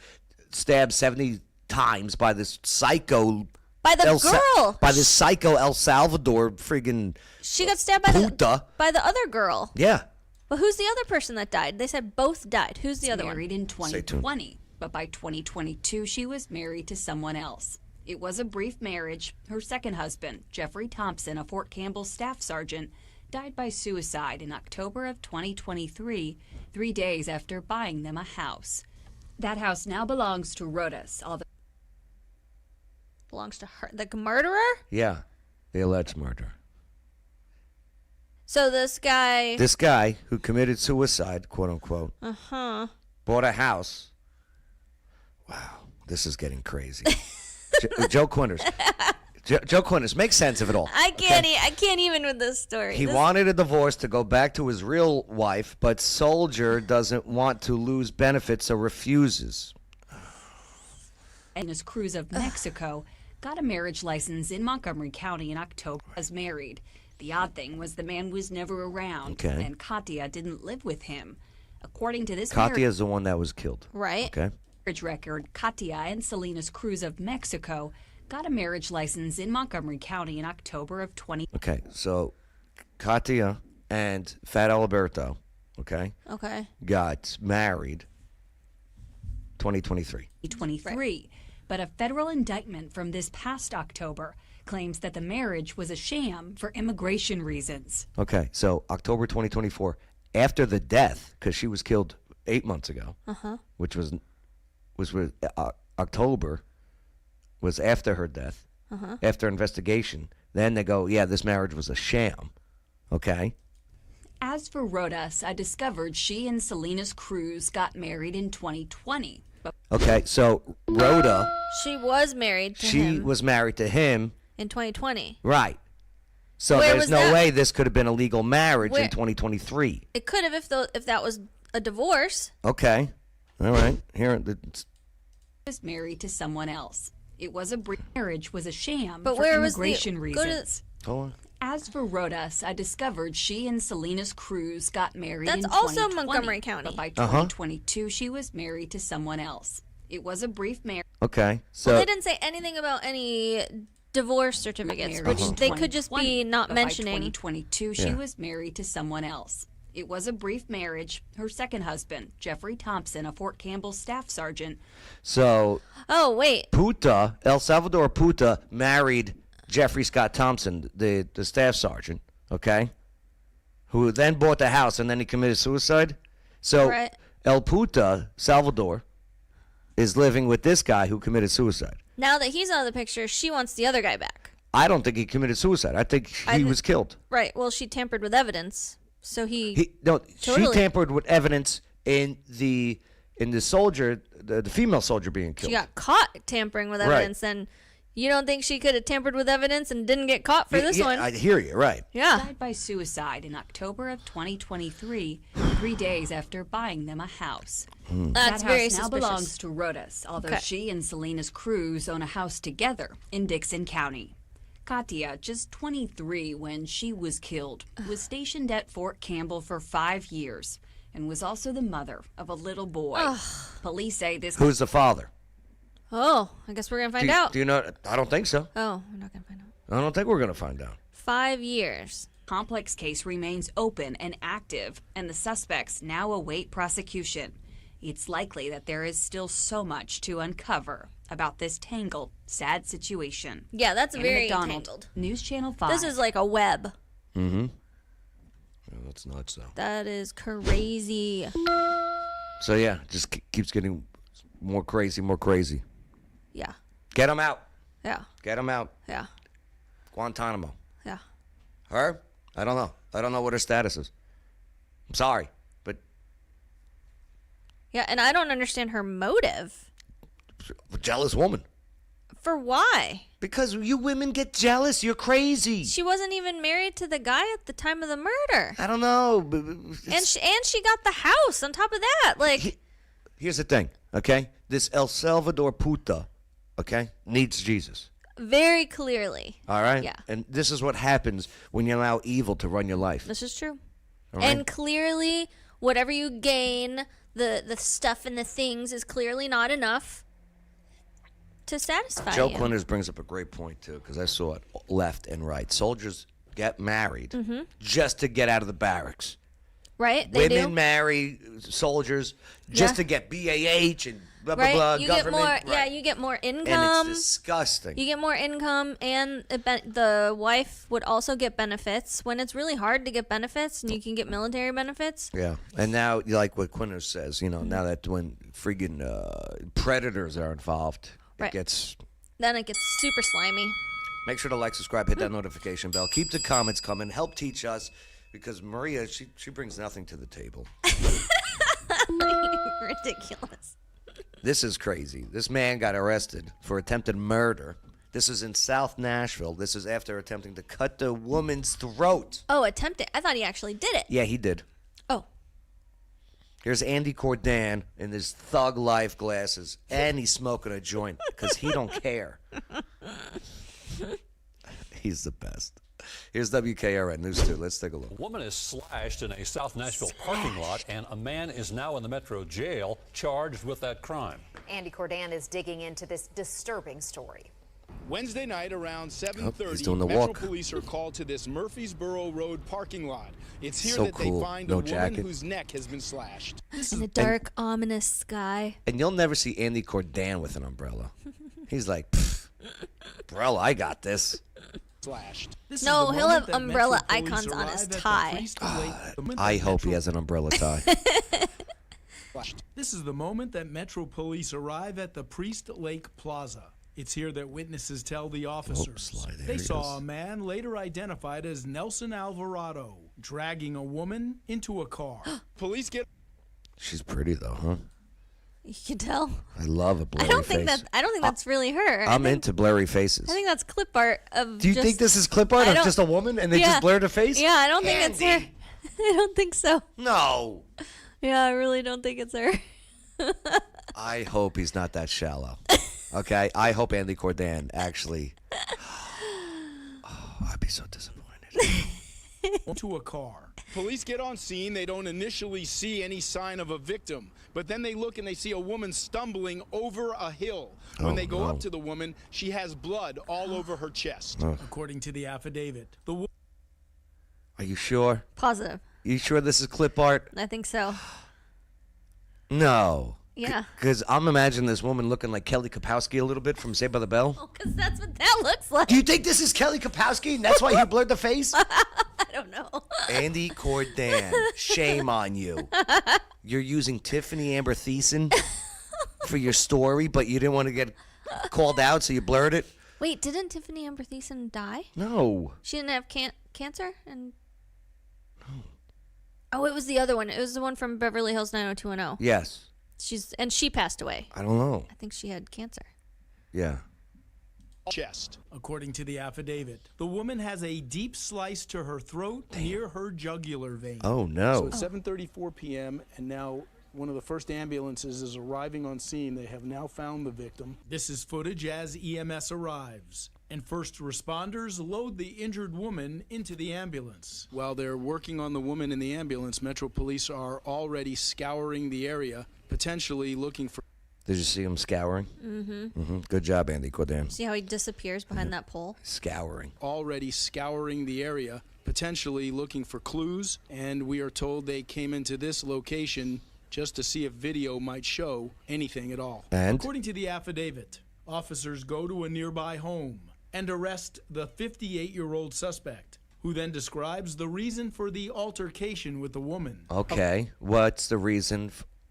stabbed 70 times by this psycho... By the girl! By this psycho El Salvador friggin... She got stabbed by the other girl. Yeah. But who's the other person that died? They said both died. Who's the other one? Married in 2020, but by 2022 she was married to someone else. It was a brief marriage. Her second husband, Jeffrey Thompson, a Fort Campbell staff sergeant, died by suicide in October of 2023, 3 days after buying them a house. That house now belongs to Rodas, although... Belongs to her. The murderer? Yeah, the alleged murderer. So this guy... This guy who committed suicide, quote unquote, bought a house. Wow, this is getting crazy. Joe Quinters. Joe Quinters, make sense of it all. I can't even with this story. He wanted a divorce to go back to his real wife, but soldier doesn't want to lose benefits, so refuses. And his Cruz of Mexico got a marriage license in Montgomery County in October. Was married. The odd thing was the man was never around, and Katia didn't live with him. According to this Katia is the one that was killed. Right. Okay. Marriage record, Katia and Salinas Cruz of Mexico got a marriage license in Montgomery County in October of 20. Okay, so Katia and Fat Alberto, okay, got married 2023. 2023, but a federal indictment from this past October claims that the marriage was a sham for immigration reasons. Okay, so October 2024, after the death, because she was killed 8 months ago, which was with October. Was after her death, after investigation. Then they go, yeah, this marriage was a sham. Okay? As for Rodas, I discovered she and Salinas Cruz got married in 2020. Okay, so Rhoda... She was married to him. She was married to him. In 2020. Right. So there's no way this could have been a legal marriage in 2023. It could have if that was a divorce. Okay. All right. Here, was married to someone else. It was a brief marriage was a sham but for where immigration was reasons. Hold on. As for Rodas, I discovered she and Salinas Cruz got married That's in also 2020, Montgomery County. But by 2022, she was married to someone else. It was a brief marriage. Okay, so... Well, they didn't say anything about any divorce certificates, which they could just be not mentioning. By 2022, she was married to someone else. It was a brief marriage. Her second husband, Jeffrey Thompson, a Fort Campbell staff sergeant. So... Oh, wait. Puta, El Salvador Puta, married Jeffrey Scott Thompson, the staff sergeant, okay? Who then bought the house and then he committed suicide. So El Puta, Salvador, is living with this guy who committed suicide. Now that he's out of the picture, she wants the other guy back. I don't think he committed suicide. I think he was killed. Right. Well, she tampered with evidence. So she tampered with evidence in the soldier, the female soldier being killed. She got caught tampering with evidence, and you don't think she could have tampered with evidence and didn't get caught for this one? I hear you, right. Yeah. Died by suicide in October of 2023, 3 days after buying them a house. That's that very house now suspicious. belongs to Rodas, although she and Salinas Cruz own a house together in Dixon County. Katia, just 23 when she was killed, was stationed at Fort Campbell for 5 years. and was also the mother of a little boy. Ugh. Police say this. Who's the father? Oh, I guess we're going to find out. Do you know? I don't think so. Oh, we're not going to find out. I don't think we're going to find out. 5 years. Complex case remains open and active, and the suspects now await prosecution. It's likely that there is still so much to uncover about this tangled, sad situation. Yeah, that's Anna very McDonald, tangled. News Channel 5. This is like a web. Mm-hmm. Yeah, that's nuts, though. That is crazy. So, yeah, just keeps getting more crazy, more crazy. Yeah. Get him out. Yeah. Get him out. Yeah. Guantanamo. Yeah. Her? I don't know. I don't know what her status is. I'm sorry, but Yeah, and I don't understand her motive. a jealous woman. For why? Because you women get jealous. You're crazy. She wasn't even married to the guy at the time of the murder. I don't know. And she got the house on top of that. Like, Here's the thing, okay? This El Salvador puta, okay, needs Jesus. very clearly. All right? Yeah. And this is what happens when you allow evil to run your life. This is true. All right? And clearly, whatever you gain, the stuff and the things is clearly not enough to satisfy Joe you. Quinters brings up a great point, too, because I saw it left and right. Soldiers get married just to get out of the barracks. Right? They Women do. marry soldiers just to get BAH and blah, blah, Right? blah, You government. get more. Right. Yeah, you get more And income. it's disgusting. You get more income, and the wife would also get benefits when it's really hard to get benefits, and you can get military benefits. Yeah, and now, like what Quinters says, now that when friggin' predators are involved, Right. it gets... Then it gets super slimy. Make sure to like, subscribe, hit that notification bell. Keep the comments coming. Help teach us, because Maria, she brings nothing to the table. Ridiculous. This is crazy. This man got arrested for attempted murder. This is in South Nashville. This is after attempting to cut the woman's throat. Oh, attempted. I thought he actually did it. Yeah, he did. Oh. Here's Andy Cordan in his thug life glasses, and he's smoking a joint because he don't care. He's the best. Here's WKRN News 2. Let's take a look. A woman is slashed in a South Nashville parking lot, and a man is now in the Metro jail charged with that crime. Andy Cordan is digging into this disturbing story. Wednesday night around 7:30, he's doing the Metro walk. Police are called to this Murfreesboro Road parking lot. It's here So that cool. they find No a woman jacket. whose neck has been slashed. In the dark, ominous sky. And you'll never see Andy Cordan with an umbrella. He's like, "Pfft, umbrella, I got this. Slashed. No, he'll have umbrella icons on his tie. I hope he has an umbrella tie. This is the moment that Metro Police arrive at the Priest Lake Plaza. It's here that witnesses tell the officers they he saw goes. a man later identified as Nelson Alvarado dragging a woman into a car. Police get. She's pretty though, huh? You can tell. I love a blurry I don't face. think that's really her. I'm into blurry faces. I think that's clip art of. Do you think this is clip art I of don't- just a woman and they just blurred her face? Yeah, I don't think it's her. I don't think so. No. Yeah, I really don't think it's her. I hope he's not that shallow. Okay? I hope Andy Cordan actually. Oh, I'd be so disappointed. To a car. Police get on scene. They don't initially see any sign of a victim, but then they look and they see a woman stumbling over a hill. When they go up to the woman, she has blood all over her chest. According to the affidavit, the Are you sure? Positive. You sure this is clip art? I think so. No. Yeah. Because I'm imagining this woman looking like Kelly Kapowski a little bit from Saved by the Bell. Because that's what that looks like. Do you think this is Kelly Kapowski and that's why you blurred the face? I don't know. Andy Cordan, shame on you. You're using Tiffany Amber Thiessen for your story, but you didn't want to get called out, so you blurred it? Wait, didn't Tiffany Amber Thiessen die? No. She didn't have cancer? And Oh, it was the other one. It was the one from Beverly Hills 90210. Yes. She passed away. I don't know. I think she had cancer. Yeah. chest. According to the affidavit, the woman has a deep slice to her throat near her jugular vein. Oh, no. So it's 7:34 p.m. and now one of the first ambulances is arriving on scene. They have now found the victim. This is footage as EMS arrives. and first responders load the injured woman into the ambulance. While they're working on the woman in the ambulance, Metro Police are already scouring the area, potentially looking for... Did you see him scouring? Mm-hmm. Good job, Andy Cordan. See how he disappears behind that pole? Scouring. Already scouring the area, potentially looking for clues, and we are told they came into this location just to see if video might show anything at all. And? According to the affidavit, officers go to a nearby home and arrest the 58-year-old suspect, who then describes the reason for the altercation with the woman. Okay, what's the reason?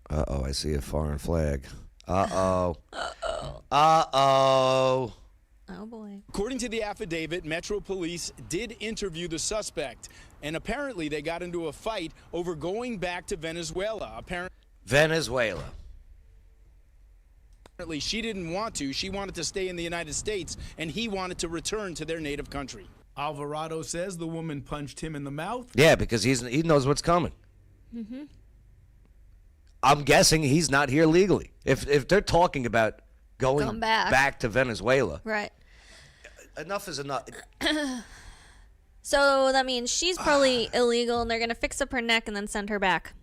Uh-oh, I see a foreign flag. Uh-oh. Uh-oh. Uh-oh. Oh, boy. According to the affidavit, Metro Police did interview the suspect, and apparently they got into a fight over going back to Venezuela. Venezuela. Apparently, she didn't want to. She wanted to stay in the United States, and he wanted to return to their native country. Alvarado says the woman punched him in the mouth. Yeah, because he knows what's coming. Mm-hmm. I'm guessing he's not here legally. If they're talking about going back to Venezuela. Right. Enough is enough. So that means she's probably illegal, and they're going to fix up her neck and then send her back.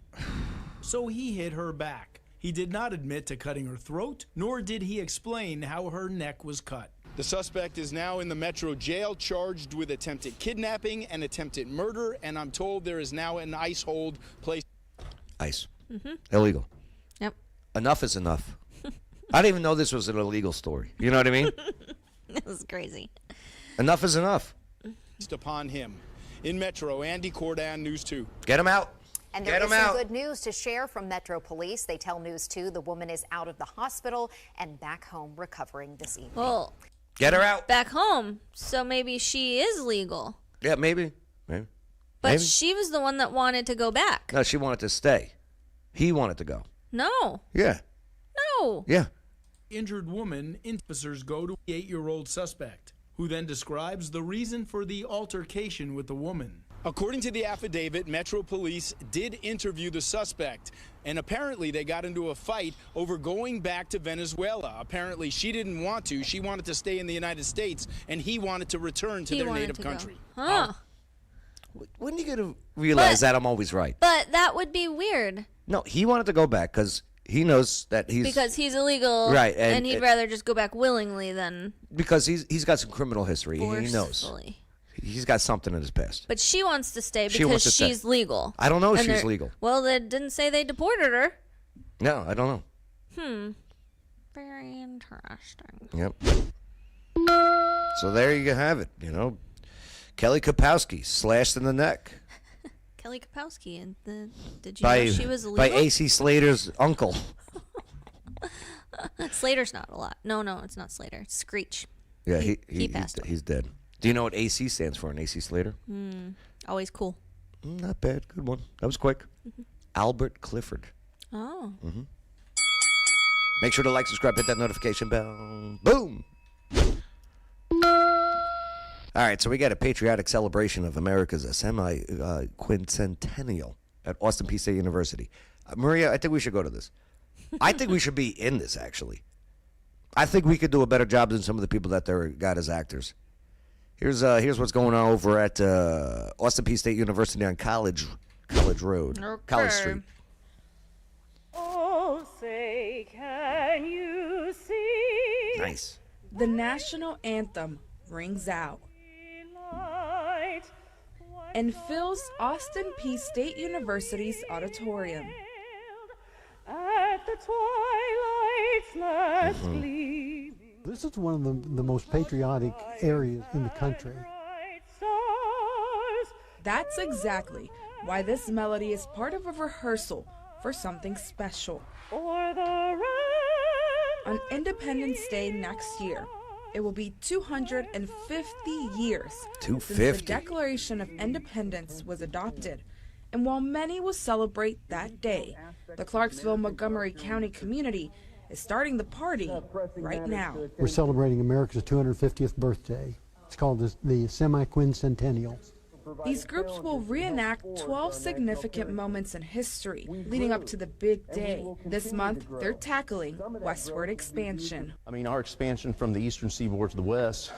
So he hit her back. He did not admit to cutting her throat, nor did he explain how her neck was cut. The suspect is now in the Metro jail, charged with attempted kidnapping and attempted murder, and I'm told there is now an ICE hold placed. ICE. Mm-hmm. Illegal. Yep. Enough is enough. I didn't even know this was an illegal story. You know what I mean? This is crazy. Enough is enough. Upon him. In Metro, Andy Cordan, News 2. Get him out. And there is some good news to share from Metro Police. They tell News 2 the woman is out of the hospital and back home recovering this evening. Well, get her out. Back home. So maybe she is legal. Yeah, maybe. But maybe. she was the one that wanted to go back. No, she wanted to stay. He wanted to go. No. Yeah. No. Yeah. Injured woman, officers go to the 8-year-old suspect, who then describes the reason for the altercation with the woman. According to the affidavit, Metro Police did interview the suspect, and apparently they got into a fight over going back to Venezuela. Apparently she didn't want to. She wanted to stay in the United States, and he wanted to return to their native country. Huh. When are you going to realize that I'm always right? But that would be weird. No, he wanted to go back because he knows that because he's illegal, right, and he'd rather just go back willingly than because he's got some criminal history. Forcefully. He knows he's got something in his past. But she wants to stay because she's legal. I don't know if she's legal. Well, they didn't say they deported her. No, I don't know. Very interesting. Yep. So there you have it. You know, Kelly Kapowski slashed in the neck. Kelly Kapowski, and did you know she was illegal? By A.C. Slater's uncle. Slater's not a lot. No, it's not Slater. It's Screech. Yeah, he passed away. He's dead. Do you know what AC stands for in A.C. Slater? Always cool. Not bad. Good one. That was quick. Albert Clifford. Oh. Make sure to like, subscribe, hit that notification bell. Boom. All right, so we got a patriotic celebration of America's semi-quincentennial at Austin Peay State University. Maria, I think we should go to this. I think we should be in this, actually. I think we could do a better job than some of the people that they got as actors. Here's what's going on over at Austin Peay State University on College Road, College Street. Oh, say, can you see? Nice. The national anthem rings out and fills Austin Peay State University's auditorium. At the twilight's last gleaming. This is one of the most patriotic areas in the country. That's exactly why this melody is part of a rehearsal for something special. On Independence Day next year, it will be 250 years since the Declaration of Independence was adopted. And while many will celebrate that day, the Clarksville-Montgomery County community is starting the party right now. We're celebrating America's 250th birthday. It's called the semi-quincentennial. These groups will reenact 12 significant moments in history leading up to the big day. This month, they're tackling westward expansion. I mean, our expansion from the eastern seaboard to the west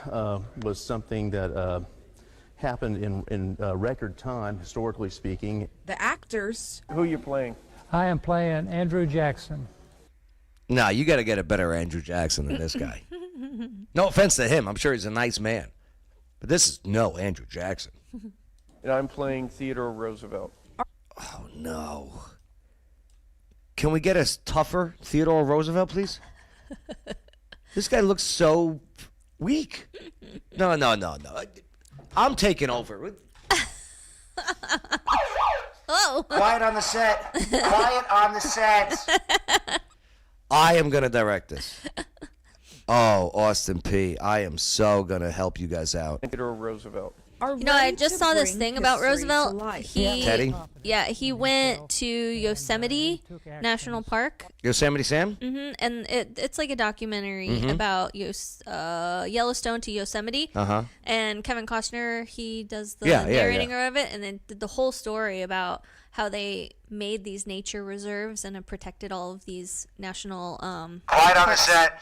was something that happened in record time, historically speaking. The actors. Who are you playing? I am playing Andrew Jackson. Nah, you got to get a better Andrew Jackson than this guy. No offense to him. I'm sure he's a nice man. But this is no Andrew Jackson. And I'm playing Theodore Roosevelt. Oh, no. Can we get a tougher Theodore Roosevelt, please? This guy looks so weak. No. I'm taking over. Oh. Quiet on the set. Quiet on the set. I am going to direct this. Oh, Austin P. I am so going to help you guys out. Theodore Roosevelt. You know, I just saw this thing about Roosevelt. Teddy? Yeah, he went to Yosemite National Park. Yosemite Sam? And it's like a documentary about Yellowstone to Yosemite. Uh-huh. And Kevin Costner, he does the Yeah, narrating of it, and then did the whole story about how they made these nature reserves and have protected all of these national Quiet on the parks. set.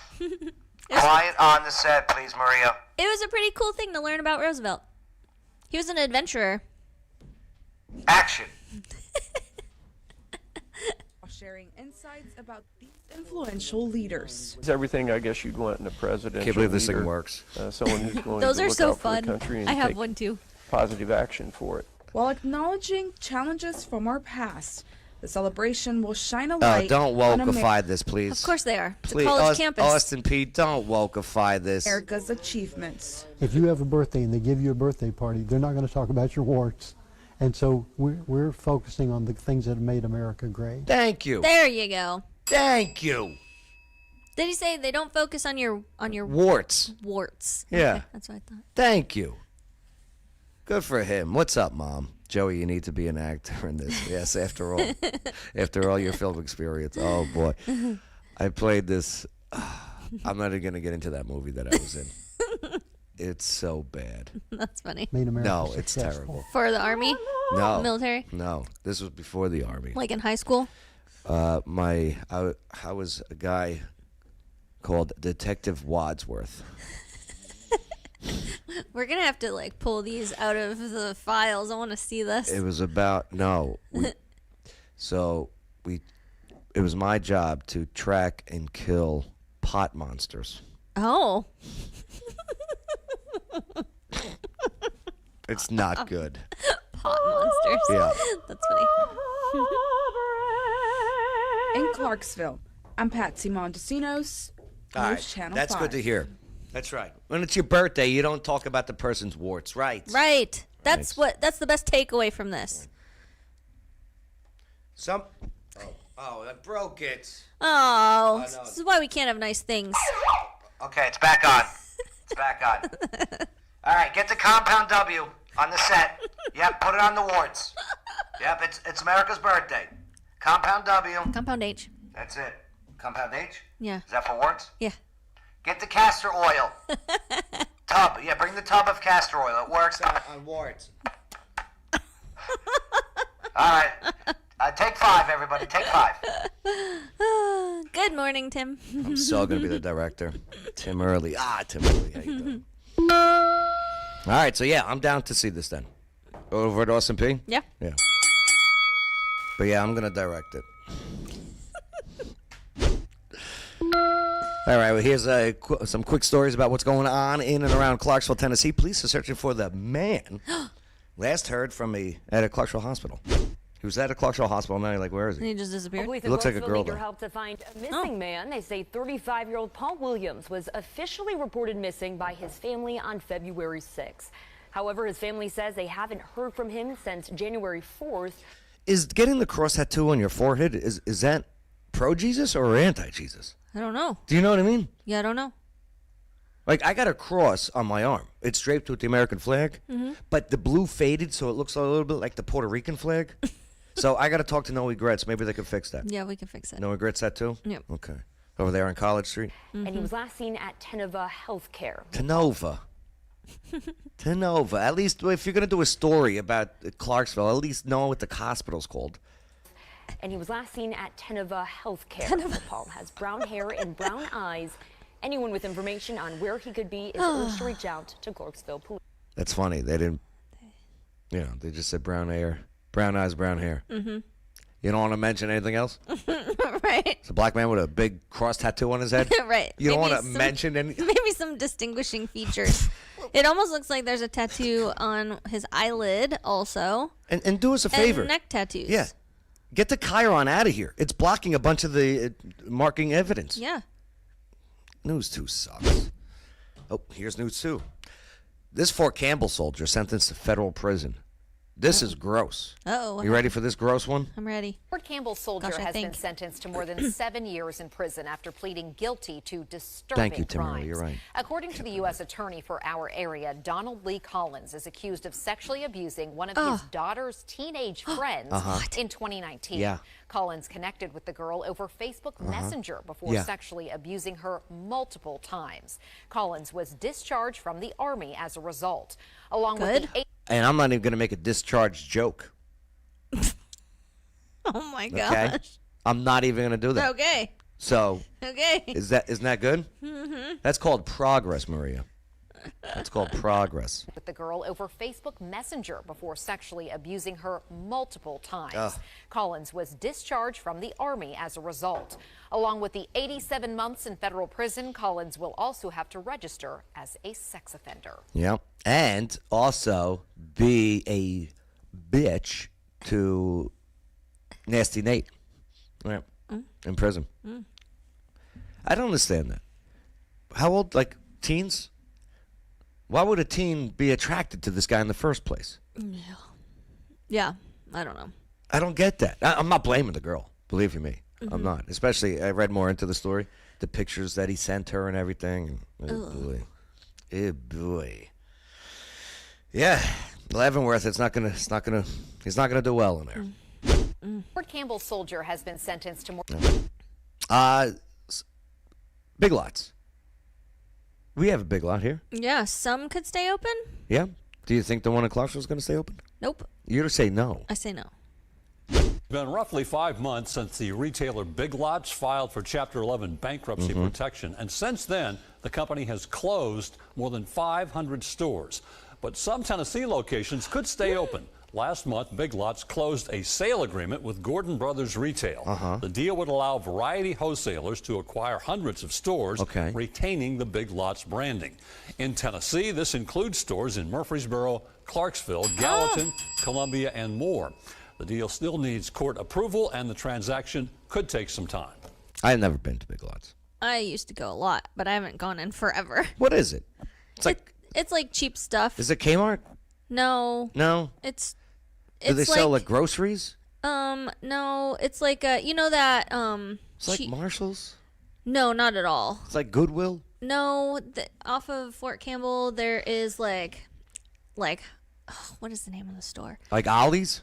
Quiet on the set, please, Maria. It was a pretty cool thing to learn about Roosevelt. He was an adventurer. Action. Sharing insights about these influential leaders. It's everything I guess you'd want in a presidential Can't believe this thing leader. works. Someone who's going Those to are look so out for the fun. country and I have take one too. positive action for it. While acknowledging challenges from our past, the celebration will shine a light Don't on wokeify this, please. Of course they are. It's Please, a college campus. Austin P., don't wokeify this. America's achievements. If you have a birthday and they give you a birthday party, they're not going to talk about your warts. And so we're focusing on the things that have made America great. Thank you. There you go. Thank you. Did he say they don't focus on your Warts. Warts. Yeah. Okay, that's what I thought. Thank you. Good for him. What's up, Mom? Joey, you need to be an actor in this. Yes, after all your film experience. Oh, boy. I played this. I'm not even going to get into that movie that I was in. It's so bad. That's funny. Made America No, it's successful. terrible. For the Army? No. Military? No. This was before the Army. Like in high school? I was a guy called Detective Wadsworth. We're going to have to like pull these out of the files. I want to see this. It was about it was my job to track and kill pot monsters. Oh. It's not good. Pot monsters. Yeah. That's funny. In Clarksville, I'm Patsy Montesinos, All right. News Channel That's 5. good to hear. That's right. When it's your birthday, you don't talk about the person's warts, right? Right. That's Nice. that's the best takeaway from this. I broke it. Oh, no. this is why we can't have nice things. Okay, it's back on. It's back on. All right, get the compound W on the set. Yep, put it on the warts. Yep, it's America's birthday. Compound W. Compound H. That's it. Compound H? Yeah. Is that for warts? Yeah. Get the castor oil. Tub. Yeah, bring the tub of castor oil. It works on warts. All right. Take 5, everybody. Take 5. Good morning, Tim. I'm so going to be the director. Tim Early. Tim Early. How you doing? All right, so yeah, I'm down to see this then. Over at Austin P? Yeah. Yeah. But yeah, I'm going to direct it. All right, well, here's some quick stories about what's going on in and around Clarksville, Tennessee. Police are searching for the man last heard from at a Clarksville hospital. He was at a Clarksville hospital, now you're like, where is he? He just disappeared. He looks like a girl, though. Helped to find a missing man. They say 35-year-old Paul Williams was officially reported missing by his family on February 6th. However, his family says they haven't heard from him since January 4th. Is getting the cross tattoo on your forehead, is that pro-Jesus or anti-Jesus? I don't know. Do you know what I mean? Yeah, I don't know. Like, I got a cross on my arm. It's draped with the American flag, but the blue faded, so it looks a little bit like the Puerto Rican flag. So I got to talk to No Regrets. Maybe they can fix that. Yeah, we can fix it. No Regrets tattoo? Yep. Okay. Over there on College Street? And he was last seen at Tenova Healthcare. Tenova. Tenova. At least if you're going to do a story about Clarksville, at least know what the hospital's called. And he was last seen at Tenova Healthcare. Paul has brown hair and brown eyes. Anyone with information on where he could be is urged to reach out to Clarksville Police. That's funny. They didn't, they just said brown hair, brown eyes, brown hair. Mm-hmm. You don't want to mention anything else? Right. It's a black man with a big cross tattoo on his head? Right. You don't Maybe want to mention any? Maybe some distinguishing features. It almost looks like there's a tattoo on his eyelid also. And do us a favor. And neck tattoos. Yeah. Get the Chiron out of here. It's blocking a bunch of the marking evidence. Yeah. News 2 sucks. Oh, here's News 2. This Fort Campbell soldier sentenced to federal prison. This is gross. Uh-oh. You ready for this gross one? I'm ready. Fort Campbell soldier has been sentenced to more than 7 years in prison after pleading guilty to disturbing Thank you, Tamara. crimes. You're right. According to the U.S. Attorney for our area, Donald Lee Collins is accused of sexually abusing one of his daughter's teenage friends in 2019. Yeah. Collins connected with the girl over Facebook Messenger before sexually abusing her multiple times. Collins was discharged from the Army as a result. Along with the And I'm not even going to make a discharge joke. Oh my gosh. Okay? I'm not even going to do that. Okay. So, Okay. isn't that good? Mm-hmm. That's called progress, Maria. That's called progress. With the girl over Facebook Messenger before sexually abusing her multiple times. Ugh. Collins was discharged from the Army as a result. Along with the 87 months in federal prison, Collins will also have to register as a sex offender. Yeah. And also be a bitch to Nasty Nate. Yeah. In prison. I don't understand that. How old? Like teens? Why would a teen be attracted to this guy in the first place? Yeah. I don't know. I don't get that. I'm not blaming the girl. Believe you me. I'm not. Especially, I read more into the story. The pictures that he sent her and everything. Oh, boy. Oh, boy. Yeah. Leavenworth, he's not gonna do well in there. Fort Campbell soldier has been sentenced to more. Big Lots. We have a Big Lot here. Yeah, some could stay open. Yeah. Do you think the one in Clarksville is going to stay open? Nope. You're to say no. I say no. It's been roughly 5 months since the retailer Big Lots filed for Chapter 11 bankruptcy protection. And since then, the company has closed more than 500 stores. But some Tennessee locations could stay open. Last month, Big Lots closed a sale agreement with Gordon Brothers Retail. The deal would allow variety wholesalers to acquire hundreds of stores, retaining the Big Lots branding. In Tennessee, this includes stores in Murfreesboro, Clarksville, Gallatin, Columbia, and more. The deal still needs court approval, and the transaction could take some time. I've never been to Big Lots. I used to go a lot, but I haven't gone in forever. What is it? It's like cheap stuff. Is it Kmart? No. No. Do they sell like groceries? No. It's like you know that It's like Marshall's? No, not at all. It's like Goodwill? No, off of Fort Campbell there is like what is the name of the store? Like Ollie's?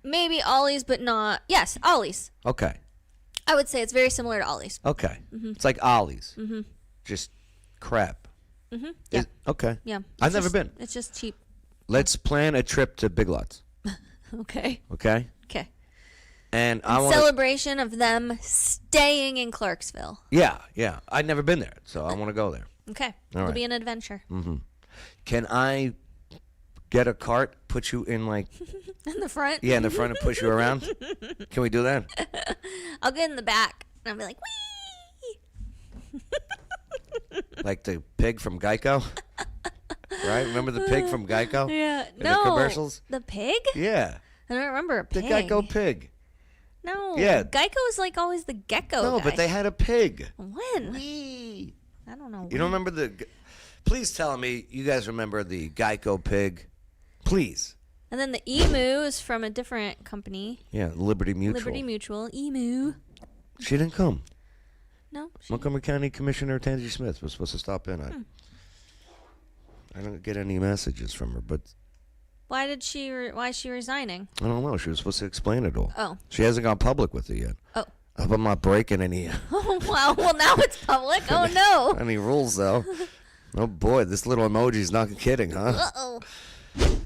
Maybe Ollie's, but not. Yes, Ollie's. Okay. I would say it's very similar to Ollie's. Okay. It's like Ollie's. Just crap. Yeah. Okay. Yeah. I've never been. It's just cheap. Let's plan a trip to Big Lots. Okay. Okay? Okay. And I want celebration of them staying in Clarksville. Yeah. I've never been there, so I want to go there. Okay. All It'll right. be an adventure. Can I get a cart, put you in like In the front? in the front and push you around? Can we do that? I'll get in the back and I'll be like, wee! Like the pig from Geico? Right? Remember the pig from Geico? Yeah. In No. the commercials? The pig? Yeah. I don't remember a The pig. Geico pig. No. Yeah. Geico is like always the gecko No, guy. but they had a pig. When? I don't know. You don't remember the... Please tell me you guys remember the Geico pig. Please. And then the emu is from a different company. Yeah, Liberty Mutual. Liberty Mutual. Emu. She didn't come. No. Montgomery County Commissioner Tansy Smith was supposed to stop in. I don't get any messages from her, but Why is she resigning? I don't know. She was supposed to explain it all. Oh. She hasn't gone public with it yet. Oh. I hope I'm not breaking any Oh, wow. Well, now it's public. Oh, no. any rules, though. Oh boy, this little emoji's not kidding, huh? Uh-oh.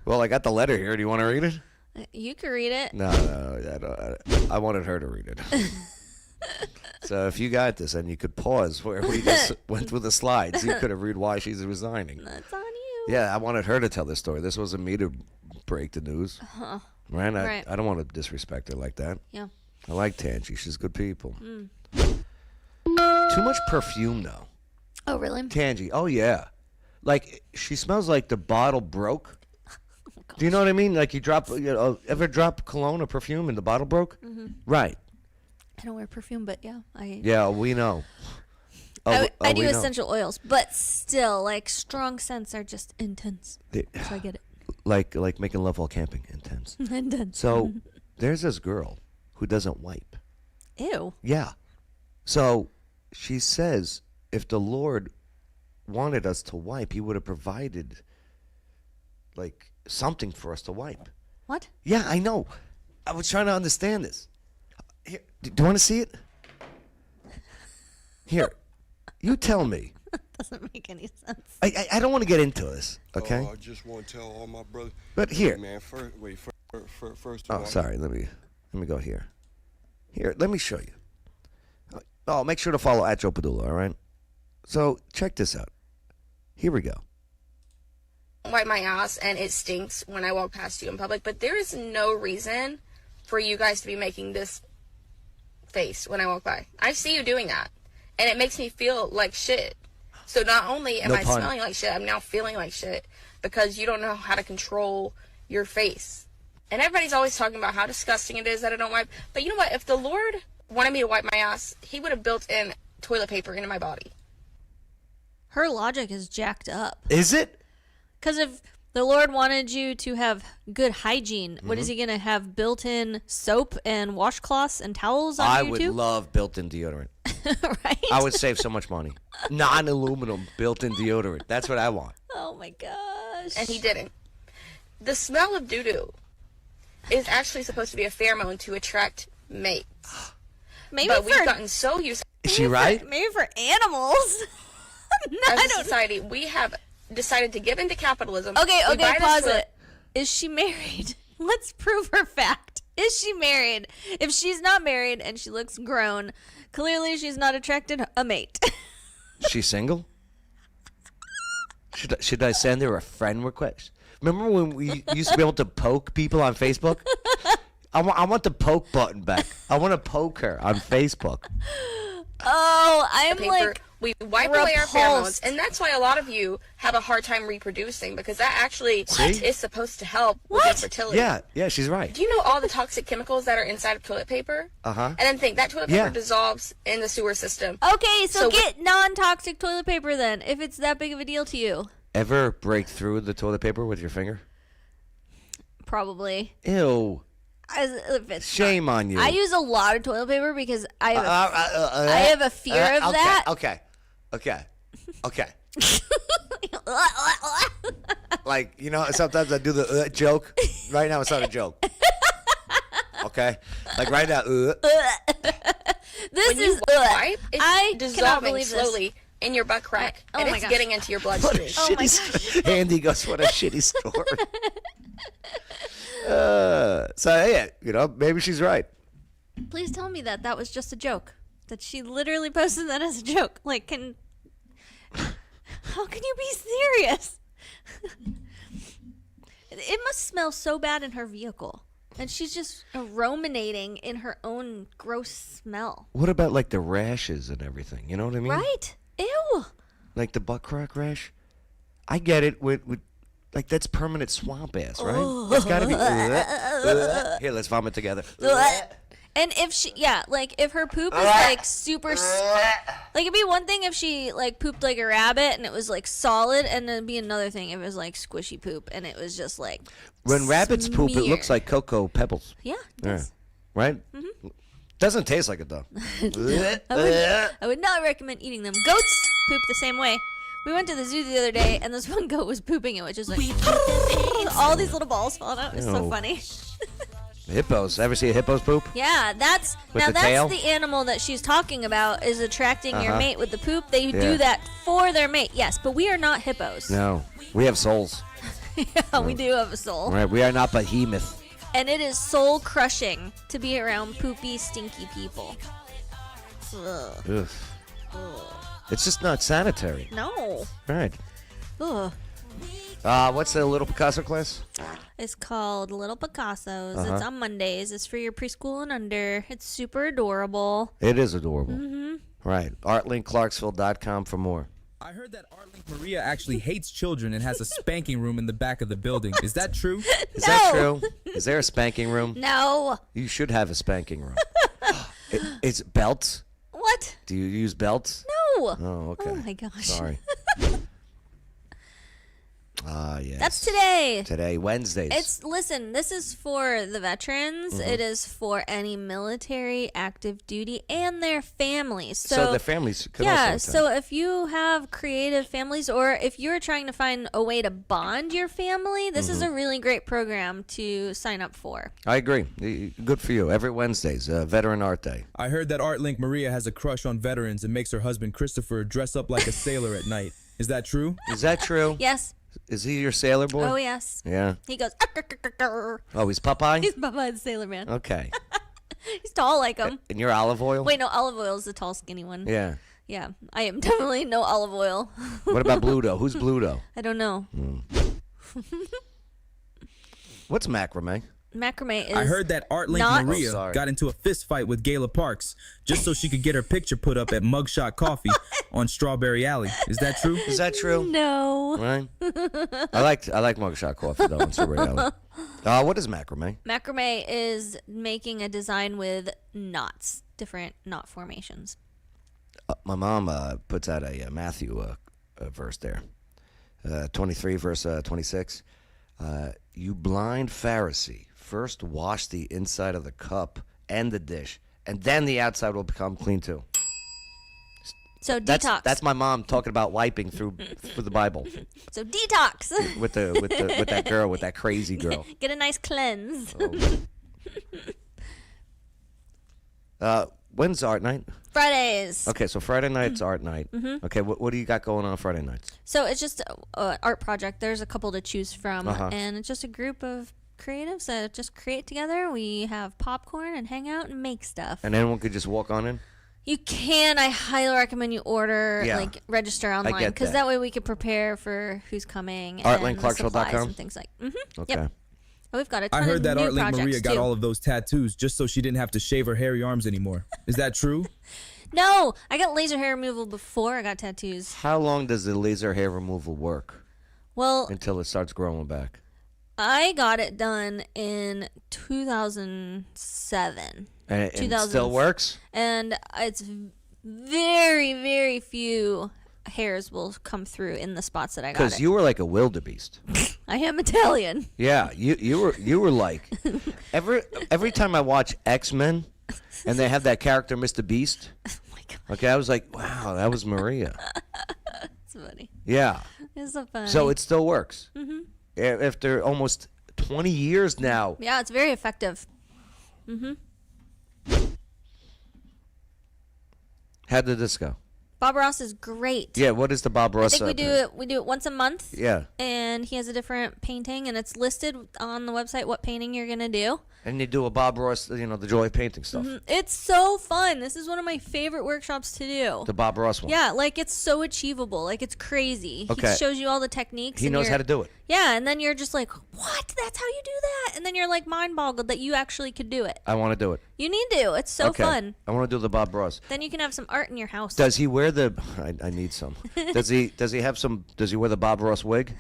Well, I got the letter here. Do you want to read it? You can read it. No, I wanted her to read it. So if you got this and you could pause where we just went through the slides, you could have read why she's resigning. That's on you. Yeah, I wanted her to tell the story. This wasn't me to break the news. Uh-huh. Right? Right. I don't want to disrespect her like that. Yeah. I like Tangi. She's good people. Mm. Too much perfume, though. Oh, really? Tangi. Oh, yeah. Like, she smells like the bottle broke. Do you know what I mean? Like, ever drop cologne or perfume and the bottle broke? Mm-hmm. Right. I don't wear perfume, but yeah. Yeah, we know. I do we know. essential oils, but still, like, strong scents are just intense. So I get it. Like making love while camping. Intense. Intense. So, there's this girl who doesn't wipe. Ew. Yeah. So, she says if the Lord wanted us to wipe, he would have provided, like, something for us to wipe. What? Yeah, I know. I was trying to understand this. Here, do you want to see it? Here, you tell me. Doesn't make any sense. I don't want to get into this, okay? I just want to tell all my brothers. But here. Hey, man, first of all. Oh, sorry. Let me go here. Here, let me show you. Oh, make sure to follow at Joe Padula, all right? So, check this out. Here we go. Wipe my ass and it stinks when I walk past you in public, but there is no reason for you guys to be making this face when I walk by. I see you doing that, and it makes me feel like shit. So not only am I smelling like shit, I'm now feeling like shit because you don't know how to control your face. And everybody's always talking about how disgusting it is that I don't wipe. But you know what? If the Lord wanted me to wipe my ass, he would have built in toilet paper into my body. Her logic is jacked up. Is it? Because if the Lord wanted you to have good hygiene, what is he going to have built-in soap and washcloths and towels on I you would too? love built-in deodorant. Right? I would save so much money. Non-aluminum built-in deodorant. That's what I want. Oh my gosh. And he didn't. The smell of doo-doo is actually supposed to be a pheromone to attract mates. Maybe but we've gotten so used. Is she right? Maybe for animals. As a society, we have decided to give into capitalism. Okay, We buy this pause toilet- it. Is she married? Let's prove her fact. Is she married? If she's not married and she looks grown, clearly she's not attracted a mate. She's single? Should I send her a friend request? Remember when we used to be able to poke people on Facebook? I want the poke button back. I want to poke her on Facebook. Oh, I'm paper. like We wipe away our repulsed. pheromones, and that's why a lot of you have a hard time reproducing, because that actually See? is supposed to help with your fertility. Yeah, she's right. Do you know all the toxic chemicals that are inside of toilet paper? Uh-huh. And then think that toilet paper Yeah. dissolves in the sewer system. Okay, so get non-toxic toilet paper then, if it's that big of a deal to you. Ever break through the toilet paper with your finger? Probably. Ew. If it's Shame on you. I use a lot of toilet paper because I have I have a fear of that. Okay. Like, you know, sometimes I do the joke. Right now, it's not a joke. Okay? Like right now, This This when you is wipe, it's I cannot dissolving believe this. slowly in your butt crack, Oh and my it's gosh. getting into your what a bloodstream. shitty story. Andy goes, what a shitty story. So, yeah, you know, maybe she's right. Please tell me that was just a joke. That she literally posted that as a joke. Like, how can you be serious? It must smell so bad in her vehicle. And she's just ruminating in her own gross smell. What about, like, the rashes and everything? You know what I mean? Right? Ew. Like the butt crack rash? I get it with like, that's permanent swamp ass, right? Oh. That's gotta be. Here, let's vomit together. And if she, like if her poop is like super, like it'd be one thing if she like pooped like a rabbit and it was like solid, and then it'd be another thing if it was like squishy poop and it was just like. When rabbits poop, it smeared. looks like cocoa pebbles. Yeah, it Yeah. does. Right? Doesn't taste like it though. I would not recommend eating them. Goats poop the same way. We went to the zoo the other day, and this one goat was pooping, and it was just like all these little balls falling out. It was so Ew. funny. Hippos. Ever see a hippo's poop? Yeah, that's With now the that's tail? the animal that she's talking about is attracting your Uh-huh. mate with the poop. They Yeah. do that for their mate. Yes, but we are not hippos. No. We have souls. Yeah, we do have a soul. Right. We are not behemoth. And it is soul crushing to be around poopy, stinky people. Ugh. Ugh. Ugh. It's just not sanitary. No. Right. Ugh. What's the little Picasso class? It's called Little Picassos. Uh-huh. It's on Mondays. It's for your preschool and under. It's super adorable. It is adorable. Mm-hmm. Right. ArtLinkClarksville.com for more. I heard that ArtLink Maria actually hates children and has a spanking room in the back of the building. Is that true? Is that true? Is there a spanking room? No. You should have a spanking room. It's belts? What? Do you use belts? No. Oh, okay. Oh my gosh. Sorry. Yes. That's today. Today, Wednesdays. Listen, this is for the veterans. Mhm. It is for any military, active duty, and their families. So the families could yeah, also attend. so if you have creative families or if you're trying to find a way to bond your family, this is Mhm. a really great program to sign up for. I agree. Good for you. Every Wednesdays, Veteran Art Day. I heard that ArtLink Maria has a crush on veterans and makes her husband Christopher dress up like a sailor at night. Is that true? Is that true? Yes. Is he your sailor boy? Oh, yes. Yeah. He goes, Oh, he's Popeye? he's Popeye the Sailor Man. Okay. He's tall like him. And you're olive oil? Wait, no, olive oil is the tall, skinny one. Yeah. Yeah, I am definitely no olive oil. What about Bluto? Who's Bluto? I don't know. What's macrame? Macrame is. I heard that ArtLink not- Maria got into a fist fight with Gayla Parks just so she could get her picture put up at Mugshot Coffee on Strawberry Alley. Is that true? Is that true? No. Right. I like Mugshot Coffee though in Strawberry Alley. What is macrame? Macrame is making a design with knots, different knot formations. My mom puts out a Matthew verse there, 23 verse 26. You blind Pharisee, first wash the inside of the cup and the dish, and then the outside will become clean too. So detox. That's my mom talking about wiping through the Bible So detox. with that girl, with that crazy girl. Get a nice cleanse. When's art night? Fridays. Okay, so Friday night's art night. Mhm. Okay, what do you got going on Friday nights? So it's just an art project. There's a couple to choose from, Uh-huh. and it's just a group of creatives that just create together. We have popcorn and hang out and make stuff. And anyone could just walk on in? You can. I highly recommend you order, Yeah. register online, get because that. that way we can prepare for who's coming. ArtLinkClarksville.com? and supplies and things like. Mm-hmm. Okay. Yep. Oh, we've got a ton I heard of that new ArtLink projects Maria got too. all of those tattoos just so she didn't have to shave her hairy arms anymore. Is that true? No, I got laser hair removal before I got tattoos. How long does the laser hair removal work Well, until it starts growing back? I got it done in 2007. And it still works? And it's very, very few hairs will come through in the spots that I got Because it. you were like a wildebeest. I am Italian. Yeah, you were like every time I watch X-Men and they have that character Mr. Beast. Oh my God. Okay, I was like, wow, that was Maria. It's funny. Yeah. It's so funny. So it still works. Mhm. After almost 20 years now. Yeah, it's very effective. Mhm. How did this go? Bob Ross is great. Yeah, what is the Bob Ross? I think we do it once a month. Yeah. And he has a different painting, and it's listed on the website what painting you're gonna do. And you do a Bob Ross, the Joy of Painting stuff. Mhm. It's so fun. This is one of my favorite workshops to do. The Bob Ross one. Yeah, like it's so achievable. Like it's crazy. Okay. He shows you all the techniques. He and knows you're- how to do it. Yeah, and then you're just like, what? That's how you do that? And then you're like mind boggled that you actually could do it. I want to do it. You need to. It's so Okay. fun. I want to do the Bob Ross. Then you can have some art in your house. Does he wear the? I need some. Does he have some? Does he wear the Bob Ross wig?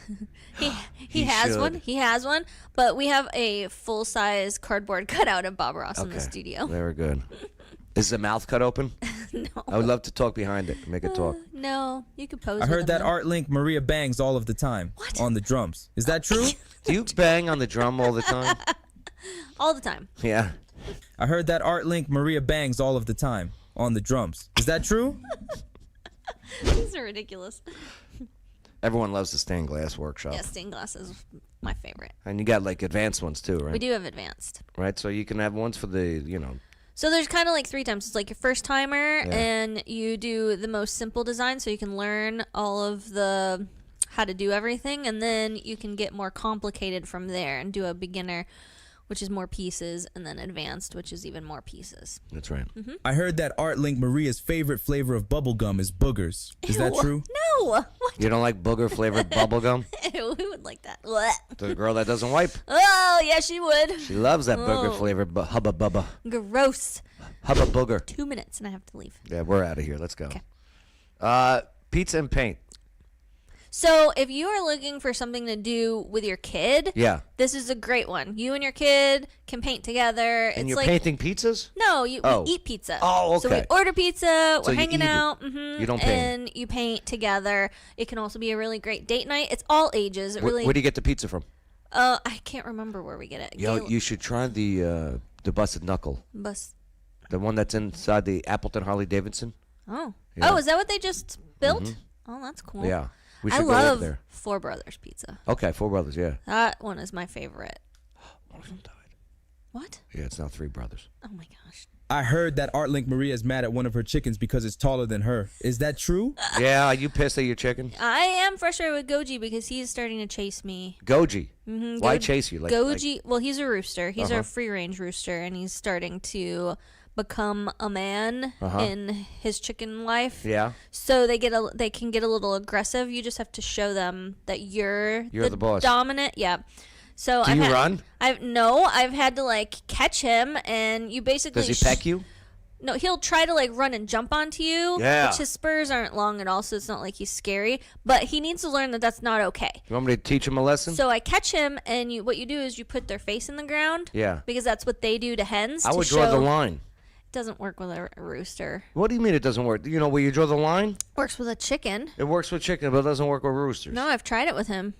He He has should. one. He has one. But we have a full size cardboard cutout of Bob Ross in the studio. Very good. Is the mouth cut open? No. I would love to talk behind it. Make it talk. No, you could pose. I heard with that him. ArtLink Maria bangs all of the time on the drums. Is that true? Do you bang on the drum all the time? all the time. Yeah. I heard that ArtLink Maria bangs all of the time on the drums. Is that true? These are ridiculous. Everyone loves the stained glass workshop. Yeah, stained glass is my favorite. And you got like advanced ones too, right? We do have advanced. Right, so you can have ones for the, So there's kind of like 3 times. It's like your first timer, and you do the most simple design, so you can learn all of the how to do everything, and then you can get more complicated from there and do a beginner, which is more pieces, and then advanced, which is even more pieces. That's right. I heard that Art Link Maria's favorite flavor of bubblegum is boogers. Is that Ew. true? No. What? You don't like booger-flavored bubble gum? Ew, who would like that? Blech. The girl that doesn't wipe? Oh, yeah, she would. She loves that Oh. booger-flavored hubba bubba. Gross. Hubba booger. 2 minutes, and I have to leave. Yeah, we're out of here. Let's go. Pizza and paint. So if you are looking for something to do with your kid, Yeah. this is a great one. You and your kid can paint together. And it's you're like, painting pizzas? No, we Oh. eat pizza. Oh, So we okay. order pizza, So we're you hanging eat it. out, You don't paint. and you paint together. It can also be a really great date night. It's all ages. It really. Where do you get the pizza from? I can't remember where we get it. Yo, you should try the busted knuckle. Bus. The one that's inside the Appleton Harley Davidson. Oh. Yeah. Oh, is that what they just built? Mhm. Oh, that's cool. Yeah. We I should go over love there. Four Brothers Pizza. Okay, Four Brothers, yeah. That one is my favorite. One of them died. What? Yeah, it's now Three Brothers. Oh my gosh. I heard that Art Link Maria is mad at one of her chickens because it's taller than her. Is that true? Yeah, are you pissed at your chicken? I am frustrated with Goji because he's starting to chase me. Goji. Mm-hmm. Why chase you? Like, Goji. Well, he's a rooster. He's Uh-huh. our free range rooster, and he's starting to become a man Uh-huh. in his chicken life. Yeah. So they can get a little aggressive. You just have to show them that you're the boss. dominant. Yeah. So Do you run? I've had to like catch him, and you basically. Does he peck you? No, he'll try to like run and jump onto you. Yeah. Which his spurs aren't long at all, so it's not like he's scary. But he needs to learn that that's not okay. You want me to teach him a lesson? So I catch him, and what you do is you put their face in the ground. Yeah. Because that's what they do to hens. I to would draw the show- line. It doesn't work with a rooster. What do you mean it doesn't work? You know where you draw the line? Works with a chicken. It works with chicken, but it doesn't work with roosters. No, I've tried it with him.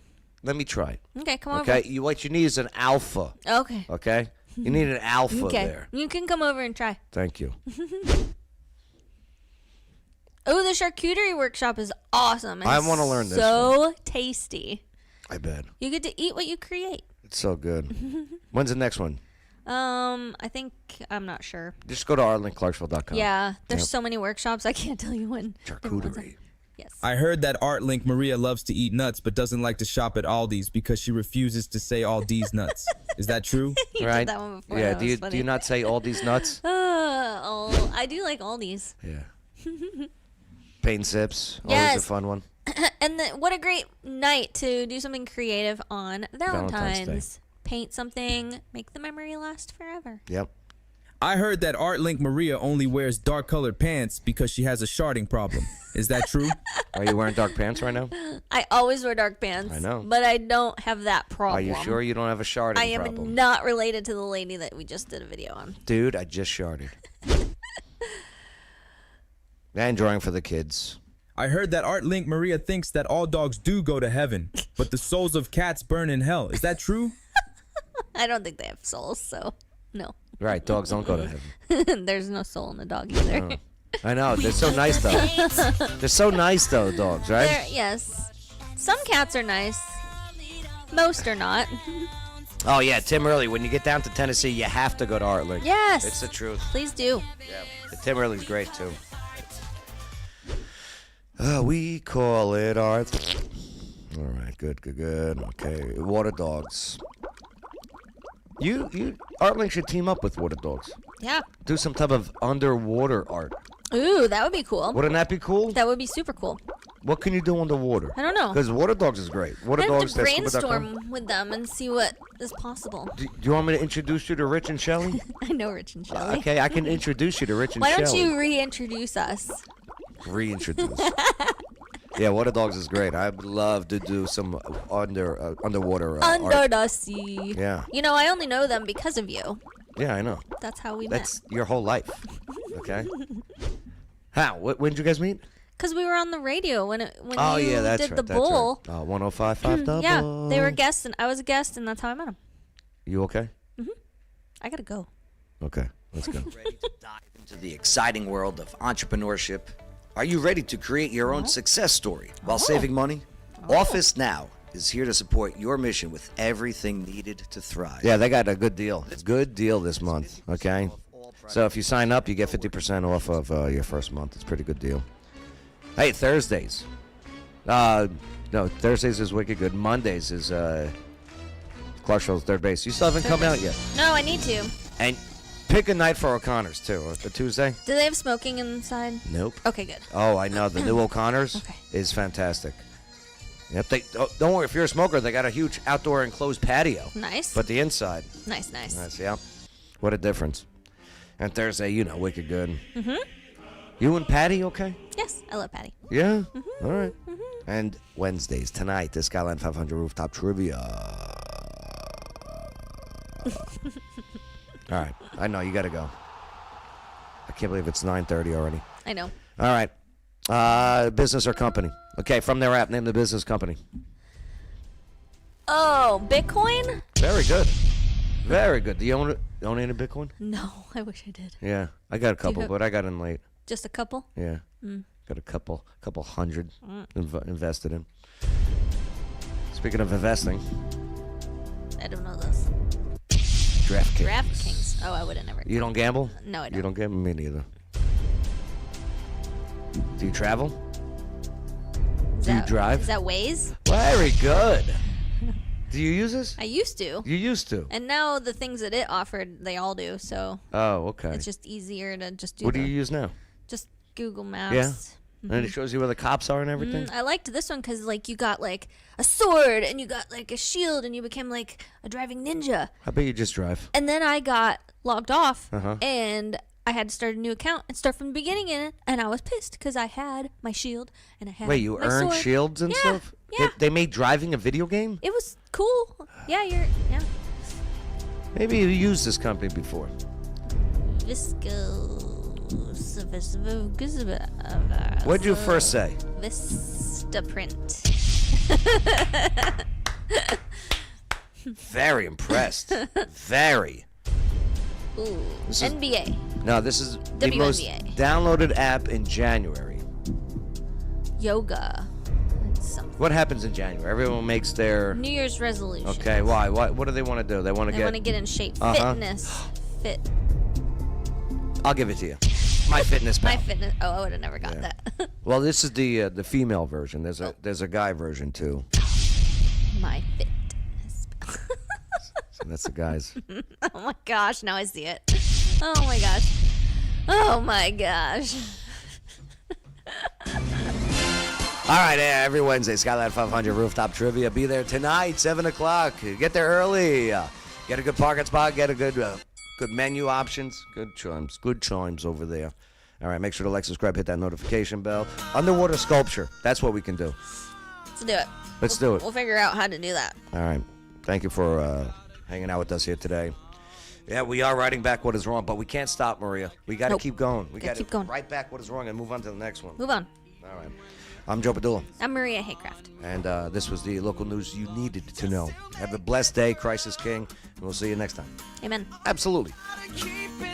Let me try it. Okay, come Okay, over. what you need is an alpha. Okay. Okay? You need an alpha Okay. there. You can come over and try. Thank you. Oh, the charcuterie workshop is awesome. I wanna learn this So tasty. I bet. You get to eat what you create. It's so good. When's the next one? I think I'm not sure. Just go to artlinkclarksville.com. Yeah, there's Yep. so many workshops. I can't tell you when. different ones are. Yes. I heard that Art Link Maria loves to eat nuts but doesn't like to shop at Aldi's because she refuses to say Aldi's nuts. Is that true? You did that one before. Yeah, That do was you funny. do you not say all these nuts? I do like all these. Yeah. Paint sips. Always Yes. a fun one. And what a great night to do something creative on Valentine's Valentine's. Paint something, make the memory last forever. Yep. I heard that Art Link Maria only wears dark colored pants because she has a sharding problem. Is that true? Are you wearing dark pants right now? I always wear dark pants. I know. But I don't have that problem. Are you sure you don't have a sharding I am problem? not related to the lady that we just did a video on. Dude, I just sharded. And drawing for the kids. I heard that Art Link Maria thinks that all dogs do go to heaven, but the souls of cats burn in hell. Is that true? I don't think they have souls, so no. Right, dogs don't go to heaven. There's no soul in the dog either. No. I know, they're so nice though. They're so nice though, dogs, right? Yes. Some cats are nice. Most are not. Oh yeah, Tim Early, when you get down to Tennessee, you have to go to Art Link. Yes. It's the truth. Please do. Yeah. Tim Early's great too. We call it Art. All right, good. Okay, water dogs. Art Link should team up with water dogs. Yeah. Do some type of underwater art. Ooh, that would be cool. Wouldn't that be cool? That would be super cool. What can you do underwater? I don't know. Because water dogs is great. Water I have dogs. to brainstorm with them and see what is possible. Do you want me to introduce you to Rich and Shelley? I know Rich and Shelley. Okay, I can introduce you to Rich and Why Shelley. don't you reintroduce us? Reintroduce. Yeah, water dogs is great. I would love to do some underwater Under art. the sea. Yeah. You know, I only know them because of you. Yeah, I know. That's how we That's your whole life. Okay. How? When did you guys meet? Because we were on the radio when Oh you yeah, that's did right. the That's bull. right. 105.5 double. Yeah, they were guests and I was a guest, and that's how I met them. You okay? I gotta go. Okay, let's go. Ready to dive into the exciting world of entrepreneurship? Are you ready to create your own success story while saving money? Office Now is here to support your mission with everything needed to thrive. Yeah, they got a good deal. It's a good deal this month, okay? So if you sign up, you get 50% off of your first month. It's a pretty good deal. Hey, Thursdays. No, Thursdays is wicked good. Mondays is Clark Show's third base. You still haven't come out yet. No, I need to. And pick a night for O'Connor's, too. The Tuesday? Do they have smoking inside? Nope. Okay, good. Oh, I know. The new O'Connor's is fantastic. Yep. Don't worry. If you're a smoker, they got a huge outdoor enclosed patio. Nice. But the inside. Nice. Nice, yeah. What a difference. And Thursday, wicked good. Mm-hmm. You and Patty okay? Yes, I love Patty. Yeah? All right. And Wednesdays, tonight, the Skyline 500 Rooftop Trivia. All right. I know, you got to go. I can't believe it's 9:30 already. I know. All right. Business or company? Okay, from their app, name the business company. Oh, Bitcoin? Very good. Very good. Do you own any Bitcoin? No, I wish I did. Yeah. I got a couple, but I got in late. Just a couple? Yeah. Mm. Got a couple hundred invested in. Speaking of investing. I don't know this. DraftKings. DraftKings. Oh, I would have never. You don't gamble? No, I don't. You don't gamble? Me neither. Do you travel? Do you drive? Is that Waze? Very good. Do you use this? I used to. You used to. And now the things that it offered, they all do. So. Oh, okay. It's just easier to just do. What do you use now? Just Google Maps. Yeah. And it shows you where the cops are and everything. I liked this one because you got a sword and you got a shield and you became a driving ninja. How about you just drive? And then I got logged off Uh-huh. and I had to start a new account and start from the beginning in it. And I was pissed because I had my shield and I had. Wait, you my earned sword. shields and stuff? Yeah. They made driving a video game? It was cool. Yeah, yeah. Maybe you used this company before. What'd you first say? Vistaprint. Very impressed. Very. Ooh. This is- NBA. No, this is the most WNBA. downloaded app in January. Yoga. What happens in January? Everyone makes their... New Year's resolution. Okay, why? What do they want to do? They want to They want to get in shape. Uh-huh. Fitness. Fit. I'll give it to you. My Fitness Pal. My fitness. Oh, I would have never got Yeah. that. Well, this is the female version. There's a guy version too. My fit. So that's the guys. Oh my gosh! Now I see it. Oh my gosh. Oh my gosh. All right, every Wednesday, Skyline 500 Rooftop Trivia. Be there tonight, 7 o'clock. Get there early. Get a good parking spot. Get a good menu options. Good chimes over there. All right, make sure to like, subscribe, hit that notification bell. Underwater sculpture. That's what we can do. Let's do it. Let's do it. We'll figure out how to do that. All right. Thank you for hanging out with us here today. Yeah, we are writing back what is wrong, but we can't stop, Maria. We got to keep going. We got to keep going. write back what is wrong and move on to the next one. Move on. All right. I'm Joe Padula. I'm Maria Haycraft. And this was the local news you needed to know. Have a blessed day, Christ is King, and we'll see you next time. Amen. Absolutely. Keep it